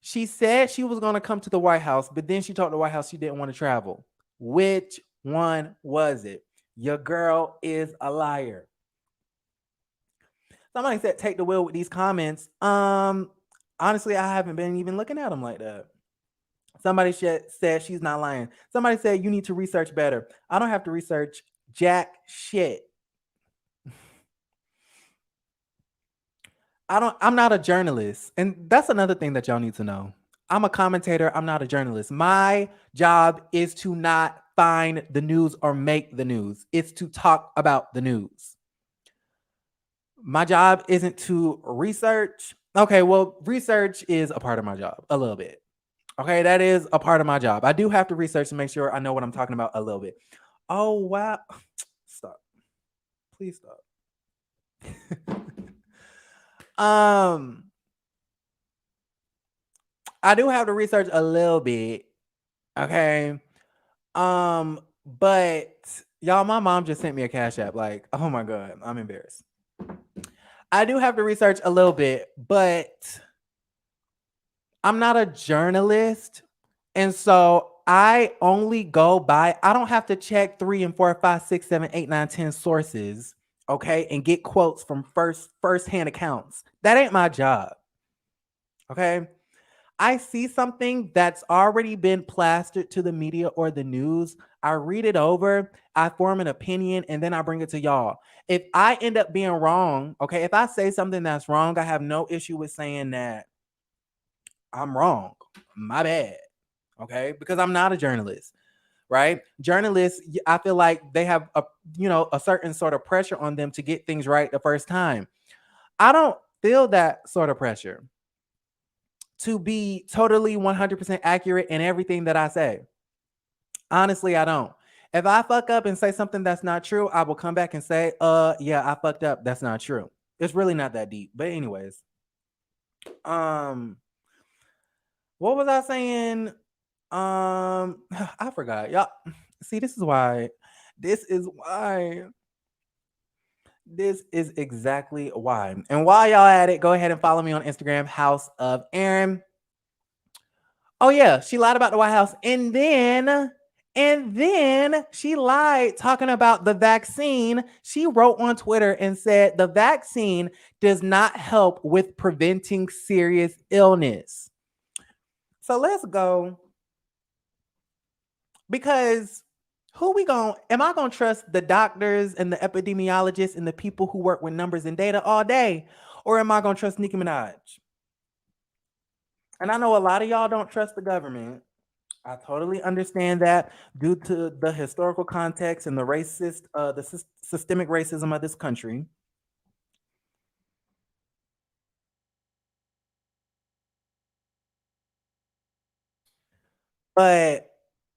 [SPEAKER 1] She said she was going to come to the White House, but then she told the White House she didn't want to travel. Which one was it? Your girl is a liar. Somebody said take the wheel with these comments. Honestly, I haven't been even looking at them like that. Somebody said she's not lying. Somebody said you need to research better. I don't have to research jack shit. I'm not a journalist. And that's another thing that y'all need to know. I'm a commentator. I'm not a journalist. My job is to not find the news or make the news. It's to talk about the news. My job isn't to research. Okay, well, research is a part of my job, a little bit. Okay, that is a part of my job. I do have to research to make sure I know what I'm talking about a little bit. Oh, wow. Stop. Please stop. I do have to research a little bit. Okay. But y'all, my mom just sent me a Cash App. Like, oh my God, I'm embarrassed. I do have to research a little bit, but I'm not a journalist. And so I only go by, I don't have to check 3 and 4, 5, 6, 7, 8, 9, 10 sources, okay, and get quotes from first-hand accounts. That ain't my job. Okay. I see something that's already been plastered to the media or the news. I read it over, I form an opinion, and then I bring it to y'all. If I end up being wrong, okay, if I say something that's wrong, I have no issue with saying that I'm wrong. My bad. Okay, because I'm not a journalist, right? Journalists, I feel like they have a certain sort of pressure on them to get things right the first time. I don't feel that sort of pressure to be totally 100% accurate in everything that I say. Honestly, I don't. If I fuck up and say something that's not true, I will come back and say, yeah, I fucked up. That's not true. It's really not that deep. But anyways, what was I saying? I forgot. Y'all see, this is why. This is exactly why. And while y'all at it, go ahead and follow me on Instagram, House of Aaron. Oh yeah, she lied about the White House, and then she lied talking about the vaccine. She wrote on Twitter and said the vaccine does not help with preventing serious illness. So let's go, because am I gonna trust the doctors and the epidemiologists and the people who work with numbers and data all day, or am I gonna trust Nicki Minaj? And I know a lot of y'all don't trust the government. I totally understand that due to the historical context and the systemic racism of this country. But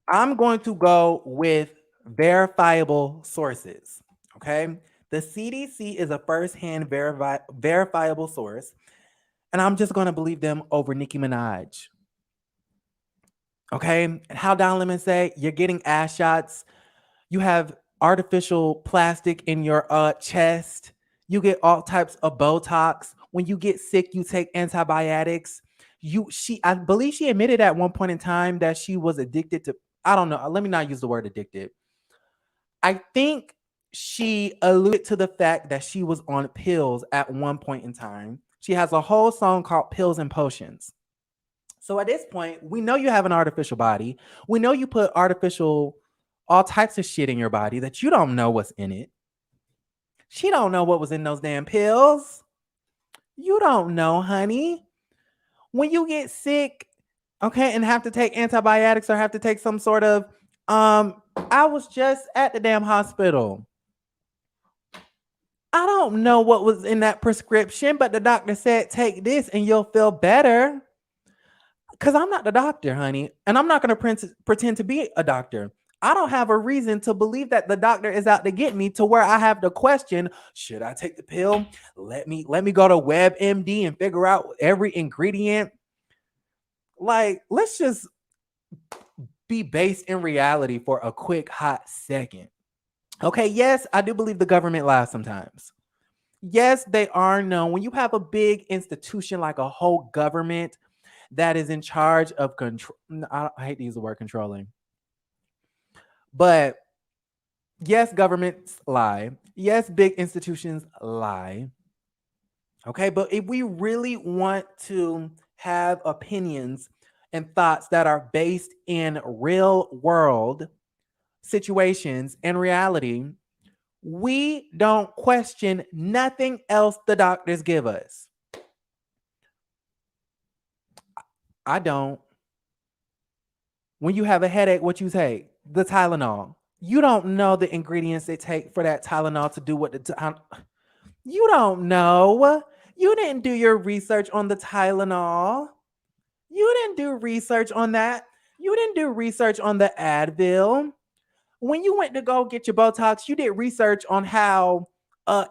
[SPEAKER 1] I'm going to go with verifiable sources. Okay. The CDC is a firsthand verifiable source, and I'm just going to believe them over Nicki Minaj. Okay. And how Don Lemon say, you're getting ass shots. You have artificial plastic in your chest. You get all types of Botox. When you get sick, you take antibiotics. I believe she admitted at one point in time that she was addicted to, I don't know. Let me not use the word addicted. I think she alluded to the fact that she was on pills at one point in time. She has a whole song called Pills and Potions. So at this point, we know you have an artificial body. We know you put all types of shit in your body that you don't know what's in it. She don't know what was in those damn pills. You don't know, honey. When you get sick, okay, and have to take antibiotics or have to take some sort of I was just at the damn hospital. don't know what was in that prescription, but the doctor said take this and you'll feel better. Because I'm not the doctor, honey, and I'm not going to pretend to be a doctor. I don't have a reason to believe that the doctor is out to get me to where I have to question, should I take the pill? Let me go to WebMD and figure out every ingredient. Like, let's just be based in reality for a quick hot second. Okay, yes, I do believe the government lies sometimes. Yes, they are known. When you have a big institution like a whole government that is in charge of control, I hate to use the word controlling, but yes, governments lie. Yes, big institutions lie. Okay, but if we really want to have opinions and thoughts that are based in real world situations and reality, we don't question nothing else the doctors give us. I don't. When you have a headache, what you take? The Tylenol. You don't know the ingredients they take for that Tylenol to do what you don't know. You didn't do your research on the Tylenol. You didn't do research on that. You didn't do research on the Advil. When you went to go get your Botox, you did research on how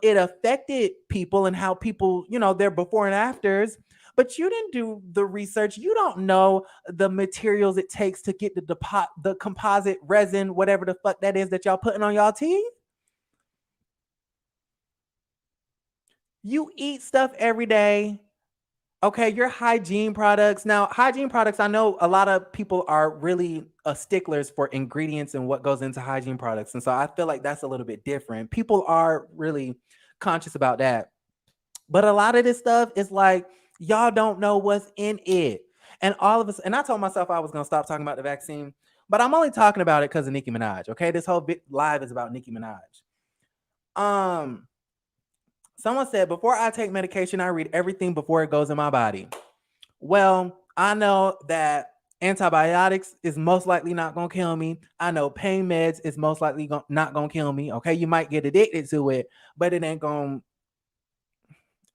[SPEAKER 1] it affected people and how people, their before and afters. But you didn't do the research. You don't know the materials it takes to get the composite resin, whatever the fuck that is that y'all putting on y'all teeth. You eat stuff every day. Okay, your hygiene products. Now, hygiene products, I know a lot of people are really sticklers for ingredients and what goes into hygiene products. And so I feel like that's a little bit different. People are really conscious about that. But a lot of this stuff is like, y'all don't know what's in it. And all of us, and I told myself I was going to stop talking about the vaccine, but I'm only talking about it because of Nicki Minaj. Okay, this whole live is about Nicki Minaj. Someone said, before I take medication, I read everything before it goes in my body. Well, I know that antibiotics is most likely not going to kill me. I know pain meds is most likely not going to kill me. Okay, you might get addicted to it, but it ain't going to.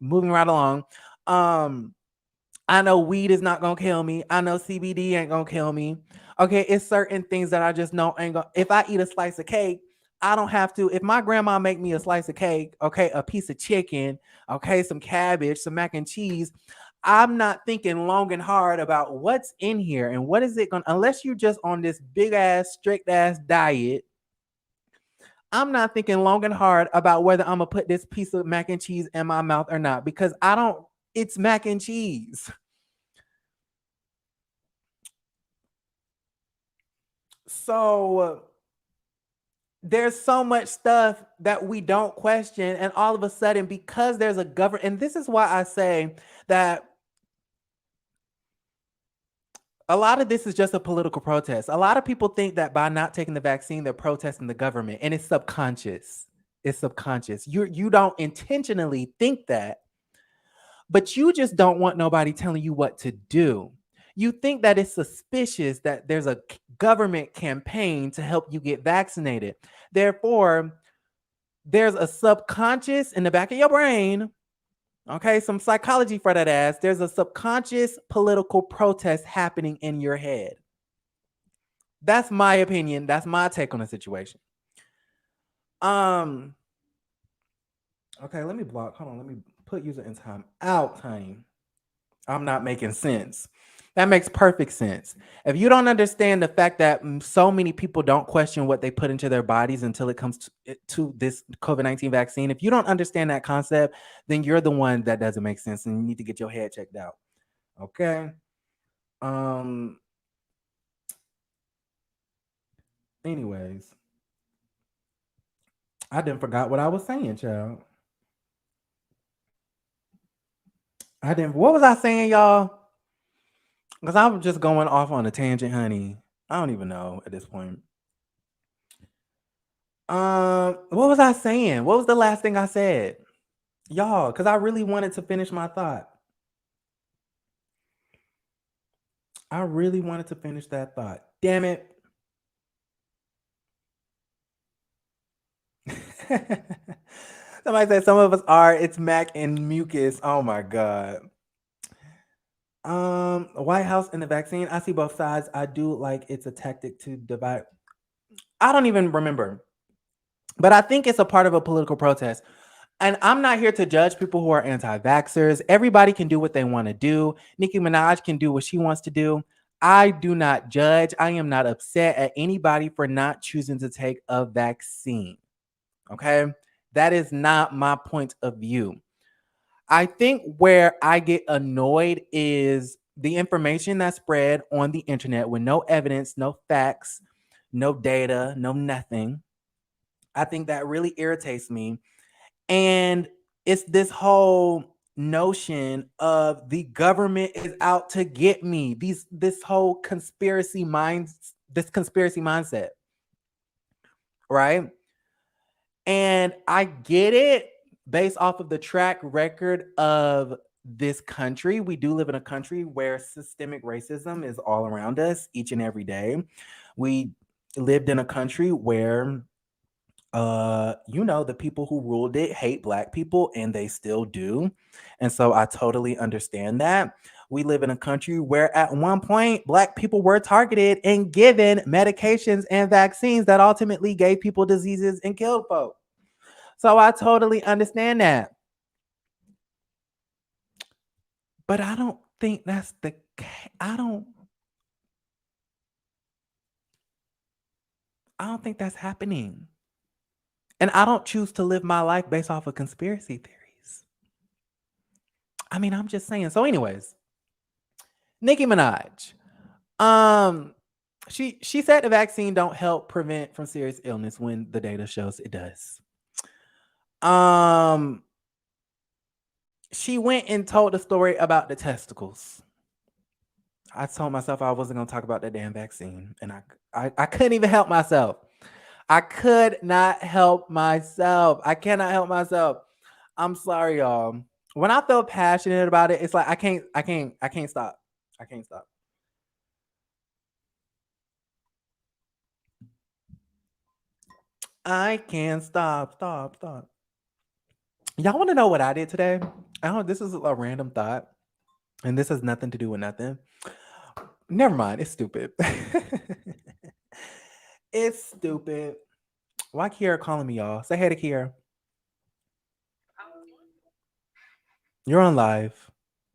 [SPEAKER 1] Moving right along. I know weed is not going to kill me. I know CBD ain't going to kill me. Okay, it's certain things that I just know ain't going to. If I eat a slice of cake, I don't have to. If my grandma make me a slice of cake, okay, a piece of chicken, okay, some cabbage, some mac and cheese, I'm not thinking long and hard about what's in here and what is it going to, unless you're just on this big ass, strict ass diet. I'm not thinking long and hard about whether I'm going to put this piece of mac and cheese in my mouth or not, because it's mac and cheese. So there's so much stuff that we don't question. And all of a sudden, because there's a government, and this is why I say that a lot of this is just a political protest. A lot of people think that by not taking the vaccine, they're protesting the government, and it's subconscious. It's subconscious. You don't intentionally think that, but you just don't want nobody telling you what to do. You think that it's suspicious that there's a government campaign to help you get vaccinated. Therefore, there's a subconscious in the back of your brain. Okay, some psychology for that ass. There's a subconscious political protest happening in your head. That's my opinion. That's my take on the situation. Okay, let me block. Hold on, let me put user in time out, honey. I'm not making sense. That makes perfect sense. If you don't understand the fact that so many people don't question what they put into their bodies until it comes to this COVID-19 vaccine, if you don't understand that concept, then you're the one that doesn't make sense and you need to get your head checked out. Okay. Anyways, I didn't forgot what I was saying, child. What was I saying, y'all? Because I'm just going off on a tangent, honey. I don't even know at this point. What was I saying? What was the last thing I said? Y'all, because I really wanted to finish my thought. I really wanted to finish that thought. Damn it. Somebody said some of us are. It's Mac and mucus. Oh my god. White House and the vaccine. I see both sides. I do like it's a tactic to divide. I don't even remember, but I think it's a part of a political protest. And I'm not here to judge people who are anti-vaxxers. Everybody can do what they want to do. Nicki Minaj can do what she wants to do. I do not judge. I am not upset at anybody for not choosing to take a vaccine. Okay? That is not my point of view. I think where I get annoyed is the information that's spread on the internet with no evidence, no facts, no data, no nothing. I think that really irritates me. And it's this whole notion of the government is out to get me. This whole conspiracy mindset, right? And I get it based off of the track record of this country. We do live in a country where systemic racism is all around us each and every day. We lived in a country where the people who ruled it hate black people and they still do. And so I totally understand that. We live in a country where at one point black people were targeted and given medications and vaccines that ultimately gave people diseases and killed folks. So I totally understand that. But I don't think that's the case. I don't think that's happening. And I don't choose to live my life based off of conspiracy theories. I mean, I'm just saying. So, anyways, Nicki Minaj. She said the vaccine don't help prevent from serious illness when the data shows it does. She went and told the story about the testicles. I told myself I wasn't gonna talk about that damn vaccine, and I couldn't even help myself. I could not help myself. I cannot help myself. I'm sorry, y'all. When I feel passionate about it, it's like I can't stop. I can't stop. I can't stop. Y'all want to know what I did today? This is a random thought, and this has nothing to do with nothing. Never mind. It's stupid. It's stupid. Why Kiara calling me, y'all? Say hey to Kiara. You're on live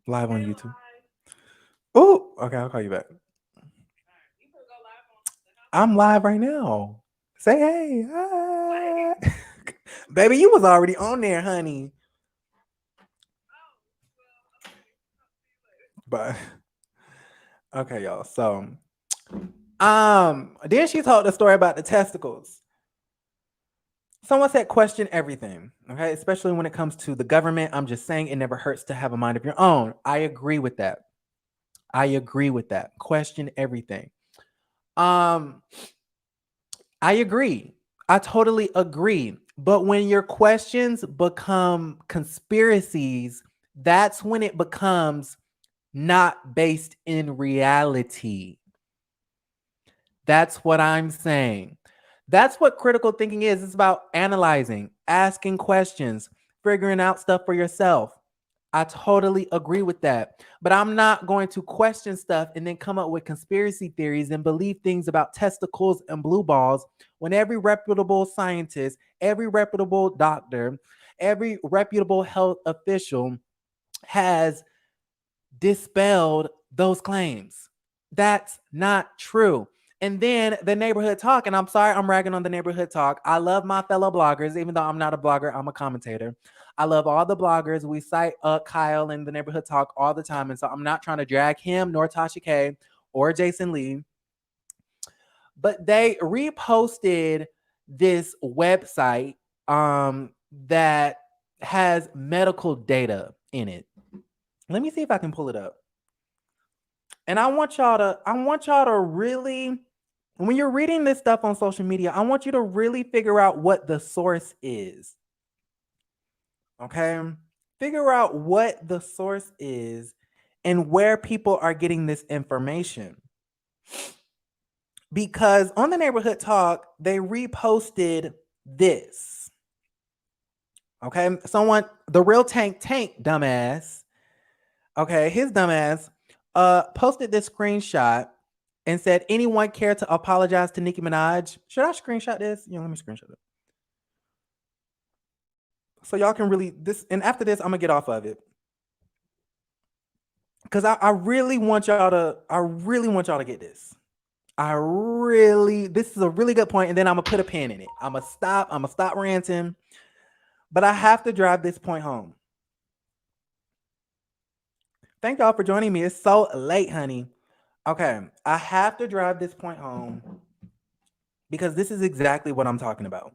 [SPEAKER 1] on YouTube. Oh, okay. I'll call you back. I'm live right now. Say hey. Hi. Baby, you was already on there, honey. But okay, y'all. So then she told the story about the testicles. Someone said question everything, okay? Especially when it comes to the government. I'm just saying it never hurts to have a mind of your own. I agree with that. Question everything. I agree. I totally agree. But when your questions become conspiracies, that's when it becomes not based in reality. That's what I'm saying. That's what critical thinking is. It's about analyzing, asking questions, figuring out stuff for yourself. I totally agree with that. But I'm not going to question stuff and then come up with conspiracy theories and believe things about testicles and blue balls when every reputable scientist, every reputable doctor, every reputable health official has dispelled those claims. That's not true. And then the neighborhood talk, and I'm sorry I'm ragging on the neighborhood talk. I love my fellow bloggers, even though I'm not a blogger, I'm a commentator. I love all the bloggers. We cite Kyle in the neighborhood talk all the time. And so I'm not trying to drag him nor Tasha K or Jason Lee. But they reposted this website that has medical data in it. Let me see if I can pull it up. And I want y'all to really, when you're reading this stuff on social media, I want you to really figure out what the source is. Okay? Figure out what the source is and where people are getting this information. Because on the neighborhood talk, they reposted this. Okay, someone, the real Tank dumbass. Okay, his dumbass posted this screenshot and said, "Anyone care to apologize to Nicki Minaj?" Should I screenshot this? Let me screenshot it so y'all can really this. And after this, I'm gonna get off of it because I really want y'all to. I really want y'all to get this. This is a really good point, and then I'm gonna put a pin in it. I'm gonna stop ranting, but I have to drive this point home. Thank y'all for joining me. It's so late, honey. Okay, I have to drive this point home because this is exactly what I'm talking about.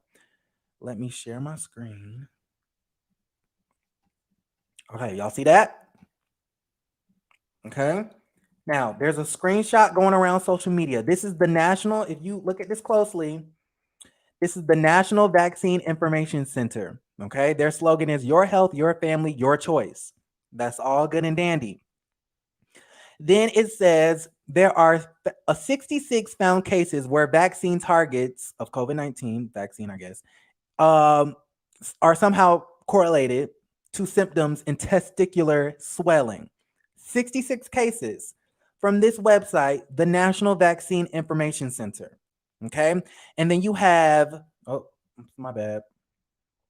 [SPEAKER 1] Let me share my screen. Okay, y'all see that? Okay. Now, there's a screenshot going around social media. This is the national, if you look at this closely, this is the National Vaccine Information Center. Okay. Their slogan is your health, your family, your choice. That's all good and dandy. Then it says there are 66 found cases where vaccine targets of COVID-19 vaccine, I guess, are somehow correlated to symptoms in testicular swelling. 66 cases from this website, the National Vaccine Information Center. Okay. And then you have, oh, my bad.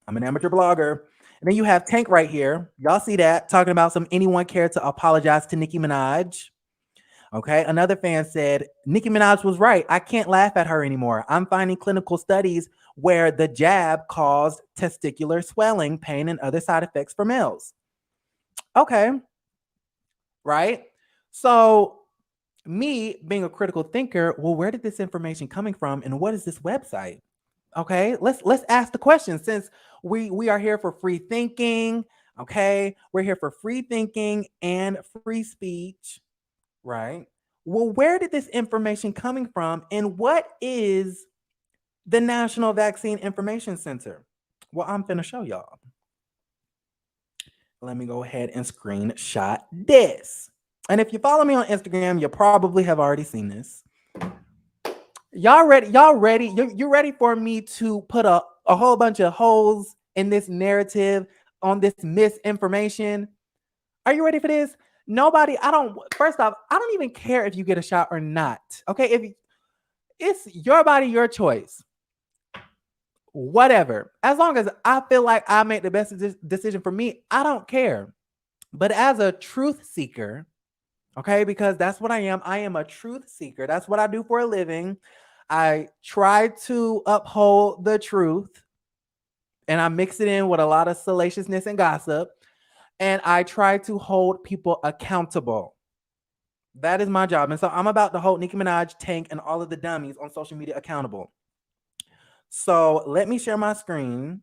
[SPEAKER 1] I'm an amateur blogger. And then you have Tank right here. Y'all see that talking about some anyone care to apologize to Nicki Minaj. Okay. Another fan said, Nicki Minaj was right. I can't laugh at her anymore. I'm finding clinical studies where the jab caused testicular swelling, pain, and other side effects for males. Okay. Right. So me being a critical thinker, well, where did this information coming from and what is this website? Okay, let's ask the question since we are here for free thinking. Okay, we're here for free thinking and free speech, right? Well, where did this information coming from and what is the National Vaccine Information Center? Well, I'm finna show y'all. Let me go ahead and screenshot this. And if you follow me on Instagram, you probably have already seen this. Y'all ready? Y'all ready? You ready for me to put a whole bunch of holes in this narrative on this misinformation? Are you ready for this? Nobody, first off, I don't even care if you get a shot or not. Okay, if it's your body, your choice. Whatever. As long as I feel like I make the best decision for me, I don't care. But as a truth seeker, okay, because that's what I am a truth seeker. That's what I do for a living. I try to uphold the truth and I mix it in with a lot of salaciousness and gossip. And I try to hold people accountable. That is my job. And so I'm about to hold Nicki Minaj, Tank, and all of the dummies on social media accountable. So let me share my screen.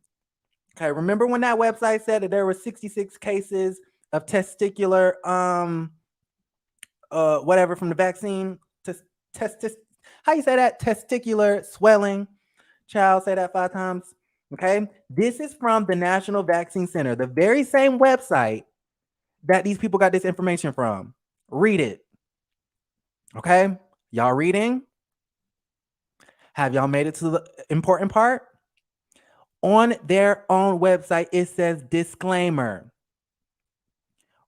[SPEAKER 1] Okay, remember when that website said that there were 66 cases of testicular whatever from the vaccine? How you say that? Testicular swelling. Child, say that 5 times. Okay, this is from the National Vaccine Center, the very same website that these people got this information from. Read it. Okay, y'all reading? Have y'all made it to the important part? On their own website, it says disclaimer.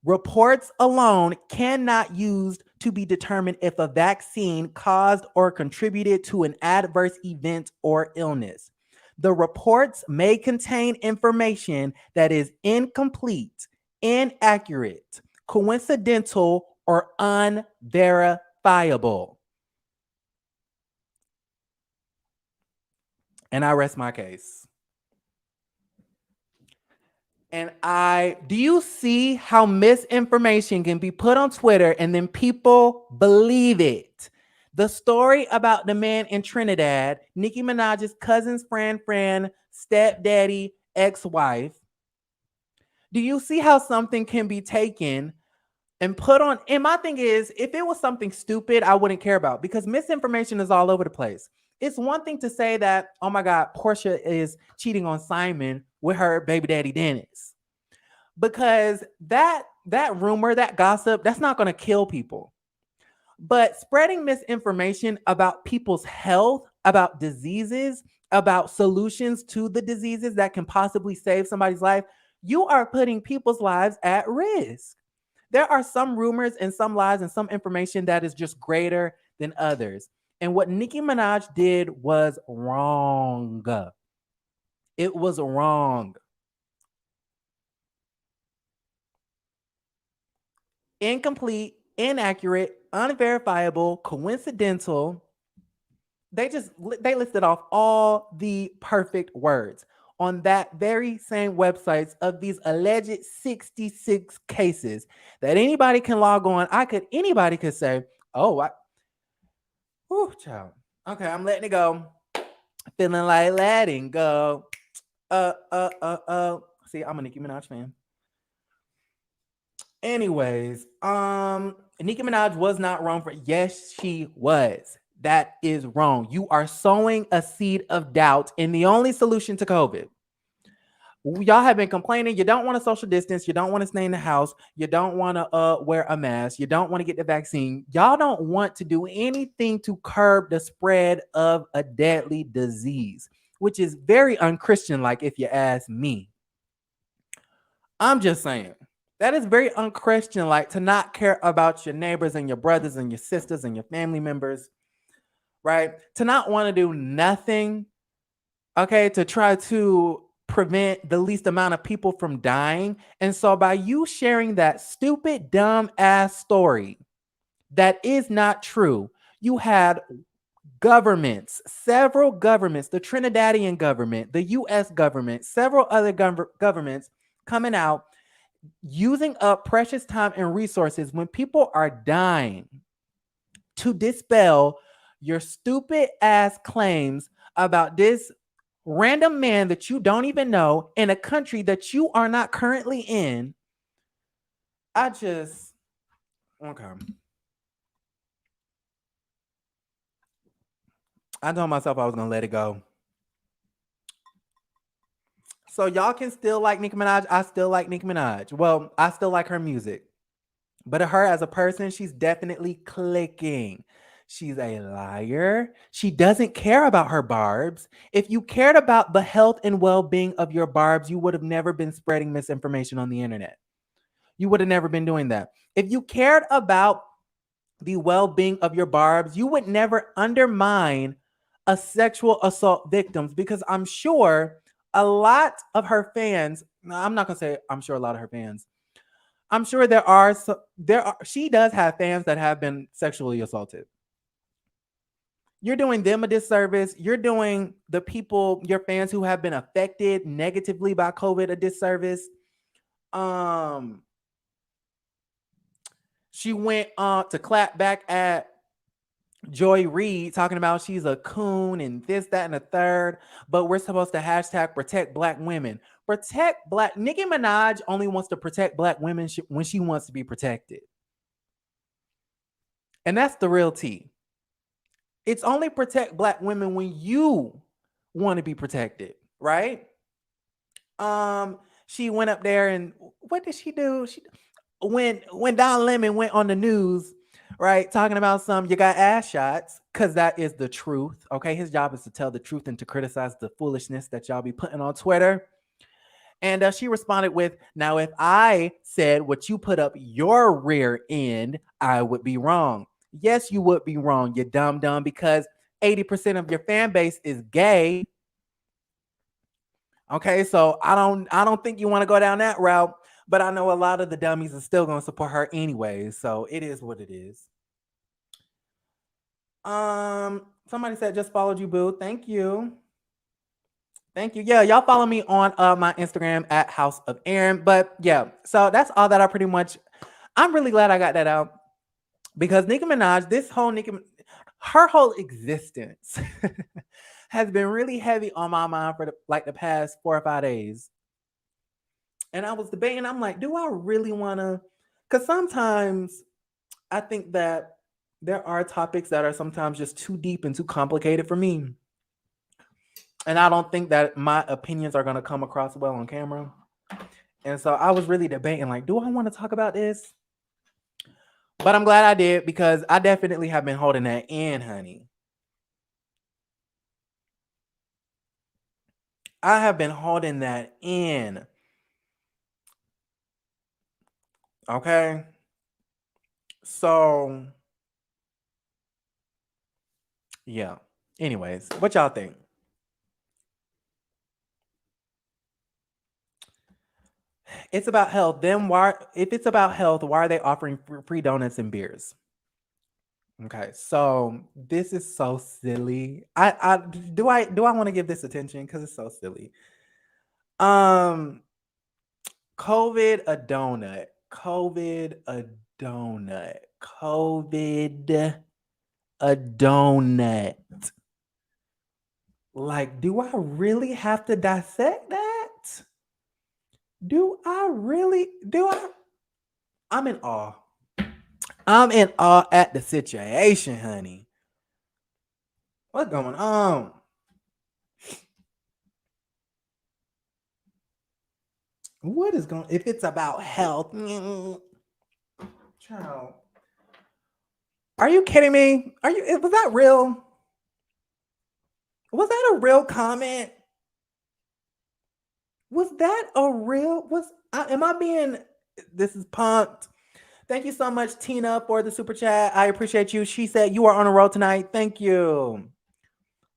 [SPEAKER 1] Reports alone cannot use to be determined if a vaccine caused or contributed to an adverse event or illness. The reports may contain information that is incomplete, inaccurate, coincidental, or unverifiable. And I rest my case. And do you see how misinformation can be put on Twitter and then people believe it? The story about the man in Trinidad, Nicki Minaj's cousin's friend, stepdaddy, ex-wife. Do you see how something can be taken and put on? And my thing is, if it was something stupid, I wouldn't care about because misinformation is all over the place. It's one thing to say that, oh my God, Portia is cheating on Simon with her baby daddy Dennis. Because that rumor, that gossip, that's not going to kill people. But spreading misinformation about people's health, about diseases, about solutions to the diseases that can possibly save somebody's life, you are putting people's lives at risk. There are some rumors and some lies and some information that is just greater than others. And what Nicki Minaj did was wrong. It was wrong. Incomplete, inaccurate, unverifiable, coincidental. They listed off all the perfect words on that very same websites of these alleged 66 cases that anybody can log on. Anybody could say, "Oh, whew, child. Okay, I'm letting it go. Feeling like letting go." See, I'm a Nicki Minaj fan. Anyways, Nicki Minaj was not wrong for. Yes, she was. That is wrong. You are sowing a seed of doubt in the only solution to COVID. Y'all have been complaining. You don't want to social distance. You don't want to stay in the house. You don't want to wear a mask. You don't want to get the vaccine. Y'all don't want to do anything to curb the spread of a deadly disease, which is very unchristian, like if you ask me. I'm just saying. That is very unchristian, like to not care about your neighbors and your brothers and your sisters and your family members, right? To not want to do nothing, okay, to try to prevent the least amount of people from dying. And so by you sharing that stupid, dumb ass story that is not true, you had governments, several governments, the Trinidadian government, the US government, several other governments coming out using up precious time and resources when people are dying to dispel your stupid ass claims about this random man that you don't even know in a country that you are not currently in. I just, okay. I told myself I was going to let it go. So y'all can still like Nicki Minaj. I still like Nicki Minaj. Well, I still like her music. But her as a person, she's definitely clicking. She's a liar. She doesn't care about her barbs. If you cared about the health and well-being of your barbs, you would have never been spreading misinformation on the internet. You would have never been doing that. If you cared about the well-being of your barbs, you would never undermine a sexual assault victims, because I'm sure a lot of her fans, I'm not going to say I'm sure a lot of her fans, I'm sure she does have fans that have been sexually assaulted. You're doing them a disservice. You're doing the people, your fans who have been affected negatively by COVID a disservice. She went to clap back at Joy Reid talking about she's a coon and this, that, and the third, but we're supposed to hashtag protect black women. Nicki Minaj only wants to protect black women when she wants to be protected. And that's the real tea. It's only protect black women when you want to be protected, right? She went up there and what did she do? When Don Lemon went on the news, right, talking about you got ass shots, because that is the truth. Okay, his job is to tell the truth and to criticize the foolishness that y'all be putting on Twitter. And she responded with, "Now, if I said what you put up your rear end, I would be wrong." Yes, you would be wrong, you dumb, because 80% of your fan base is gay. Okay, so I don't think you want to go down that route, but I know a lot of the dummies are still going to support her anyway, so it is what it is. Somebody said just followed you, boo. Thank you. Thank you. Yeah, y'all follow me on my Instagram at House of Aaron. But yeah, so that's all that I'm really glad I got that out, because Nicki Minaj, her whole existence has been really heavy on my mind for the past 4 or 5 days. And I was debating, I'm like, do I really want to? Because sometimes I think that there are topics that are sometimes just too deep and too complicated for me. And I don't think that my opinions are going to come across well on camera. And so I was really debating, like, do I want to talk about this? But I'm glad I did, because I definitely have been holding that in, honey. I have been holding that in. Okay. So, yeah. Anyways, what y'all think? It's about health. Then why if it's about health, why are they offering free donuts and beers? Okay. So, this is so silly. I want to give this attention cuz it's so silly. Um COVID a donut. COVID a donut. COVID a donut. Like, do I really have to dissect that? Do I really? Do I? I'm in awe. I'm in awe at the situation, honey. What's going on? What is going? If it's about health, child, are you kidding me? Are you? Was that real? Was that a real comment? Was that a real? Am I being? This is punked. Thank you so much, Tina, for the super chat. I appreciate you. She said you are on a roll tonight. Thank you.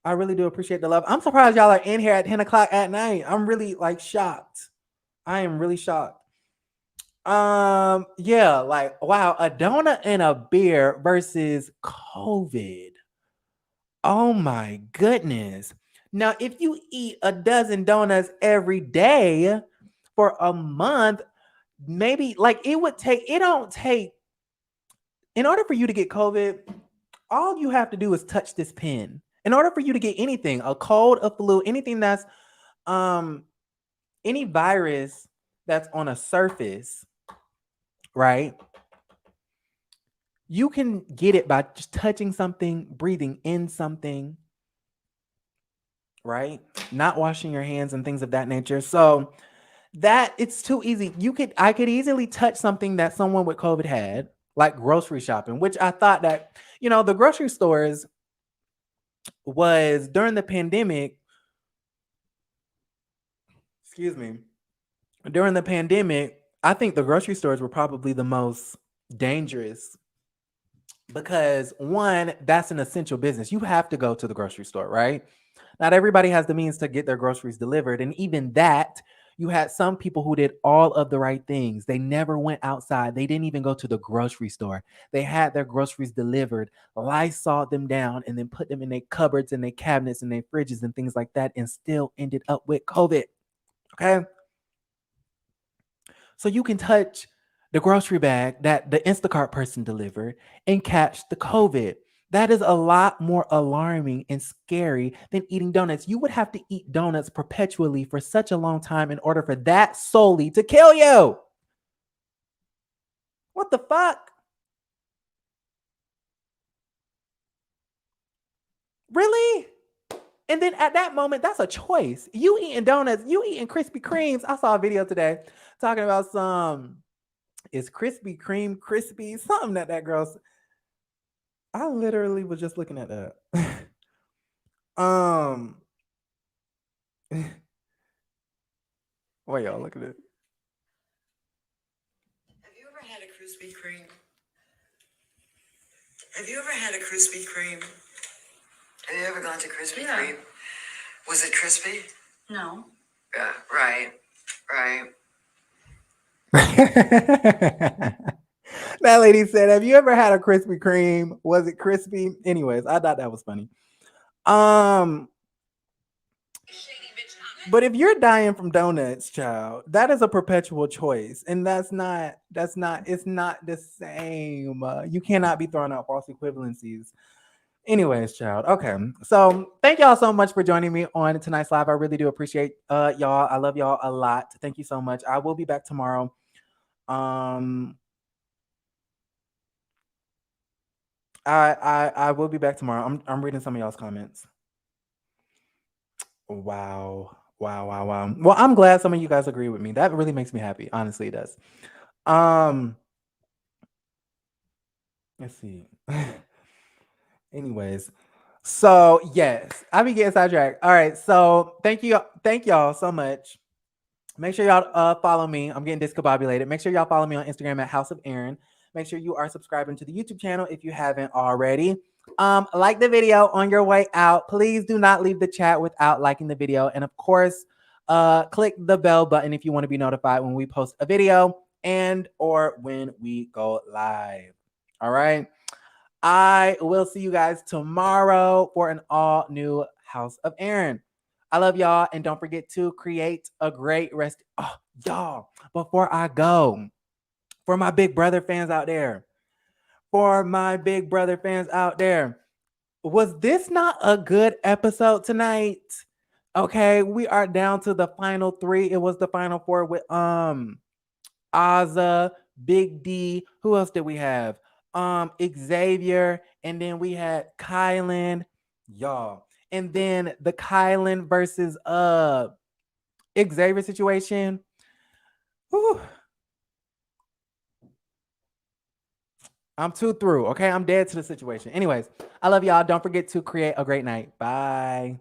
[SPEAKER 1] I really do appreciate the love. I'm surprised y'all are in here at 10 o'clock at night. I'm really like shocked. I am really shocked. Yeah, like wow, a donut and a beer versus COVID. Oh my goodness. Now, if you eat a dozen donuts every day for a month, maybe like it don't take, in order for you to get COVID, all you have to do is touch this pen. In order for you to get anything, a cold, a flu, anything that's um any virus that's on a surface, right? You can get it by just touching something, breathing in something, right? Not washing your hands and things of that nature. So that it's too easy. I could easily touch something that someone with COVID had, like grocery shopping, which I thought that, the grocery stores was during the pandemic, excuse me, during the pandemic, I think the grocery stores were probably the most dangerous because one, that's an essential business. You have to go to the grocery store, right? Not everybody has the means to get their groceries delivered. And even that, you had some people who did all of the right things. They never went outside. They didn't even go to the grocery store. They had their groceries delivered, Lysol them down, and then put them in their cupboards and their cabinets and their fridges and things like that, and still ended up with COVID. Okay. So you can touch the grocery bag that the Instacart person delivered and catch the COVID. That is a lot more alarming and scary than eating donuts. You would have to eat donuts perpetually for such a long time in order for that solely to kill you. What the fuck? Really? And then at that moment, that's a choice. You eating donuts, you eating Krispy Kremes. I saw a video today talking about is Krispy Kreme crispy? Something that girl. I literally was just looking at that. um, wait, y'all look at it.
[SPEAKER 2] Have you ever had a Krispy Kreme? Have you ever had a Krispy Kreme? Have you ever gone to Krispy Kreme? Was it crispy? No. Yeah, right. Right.
[SPEAKER 1] That lady said, "Have you ever had a Krispy Kreme? Was it crispy?" Anyways, I thought that was funny. Um, but if you're dying from donuts, child, that is a perpetual choice, and it's not the same. You cannot be throwing out false equivalencies. Anyways, child. Okay. So thank y'all so much for joining me on tonight's live. I really do appreciate y'all. I love y'all a lot. Thank you so much. I will be back tomorrow. Um I will be back tomorrow. I'm reading some of y'all's comments. Wow. Wow, wow, wow. Well, I'm glad some of you guys agree with me. That really makes me happy. Honestly, it does. Um, let's see. Anyways, So yes, I be getting sidetracked. All right. So thank y'all so much. Make sure y'all follow me. I'm getting discombobulated. Make sure y'all follow me on Instagram at House of Aaron. Make sure you are subscribing to the YouTube channel if you haven't already. Like the video on your way out. Please do not leave the chat without liking the video. And of course, click the bell button if you want to be notified when we post a video and or when we go live. All right. I will see you guys tomorrow for an all new House of Aaron. I love y'all. And don't forget to create a great rest. Oh, y'all, before I go, for my Big Brother fans out there, was this not a good episode tonight? Okay, we are down to the final three. It was the final four with Ozza, Big D. Who else did we have? Xavier, and then we had Kylan, y'all. And then the Kylan versus Xavier situation. Whew, I'm too through. Okay, I'm dead to the situation. Anyways, I love y'all. Don't forget to create a great night. Bye.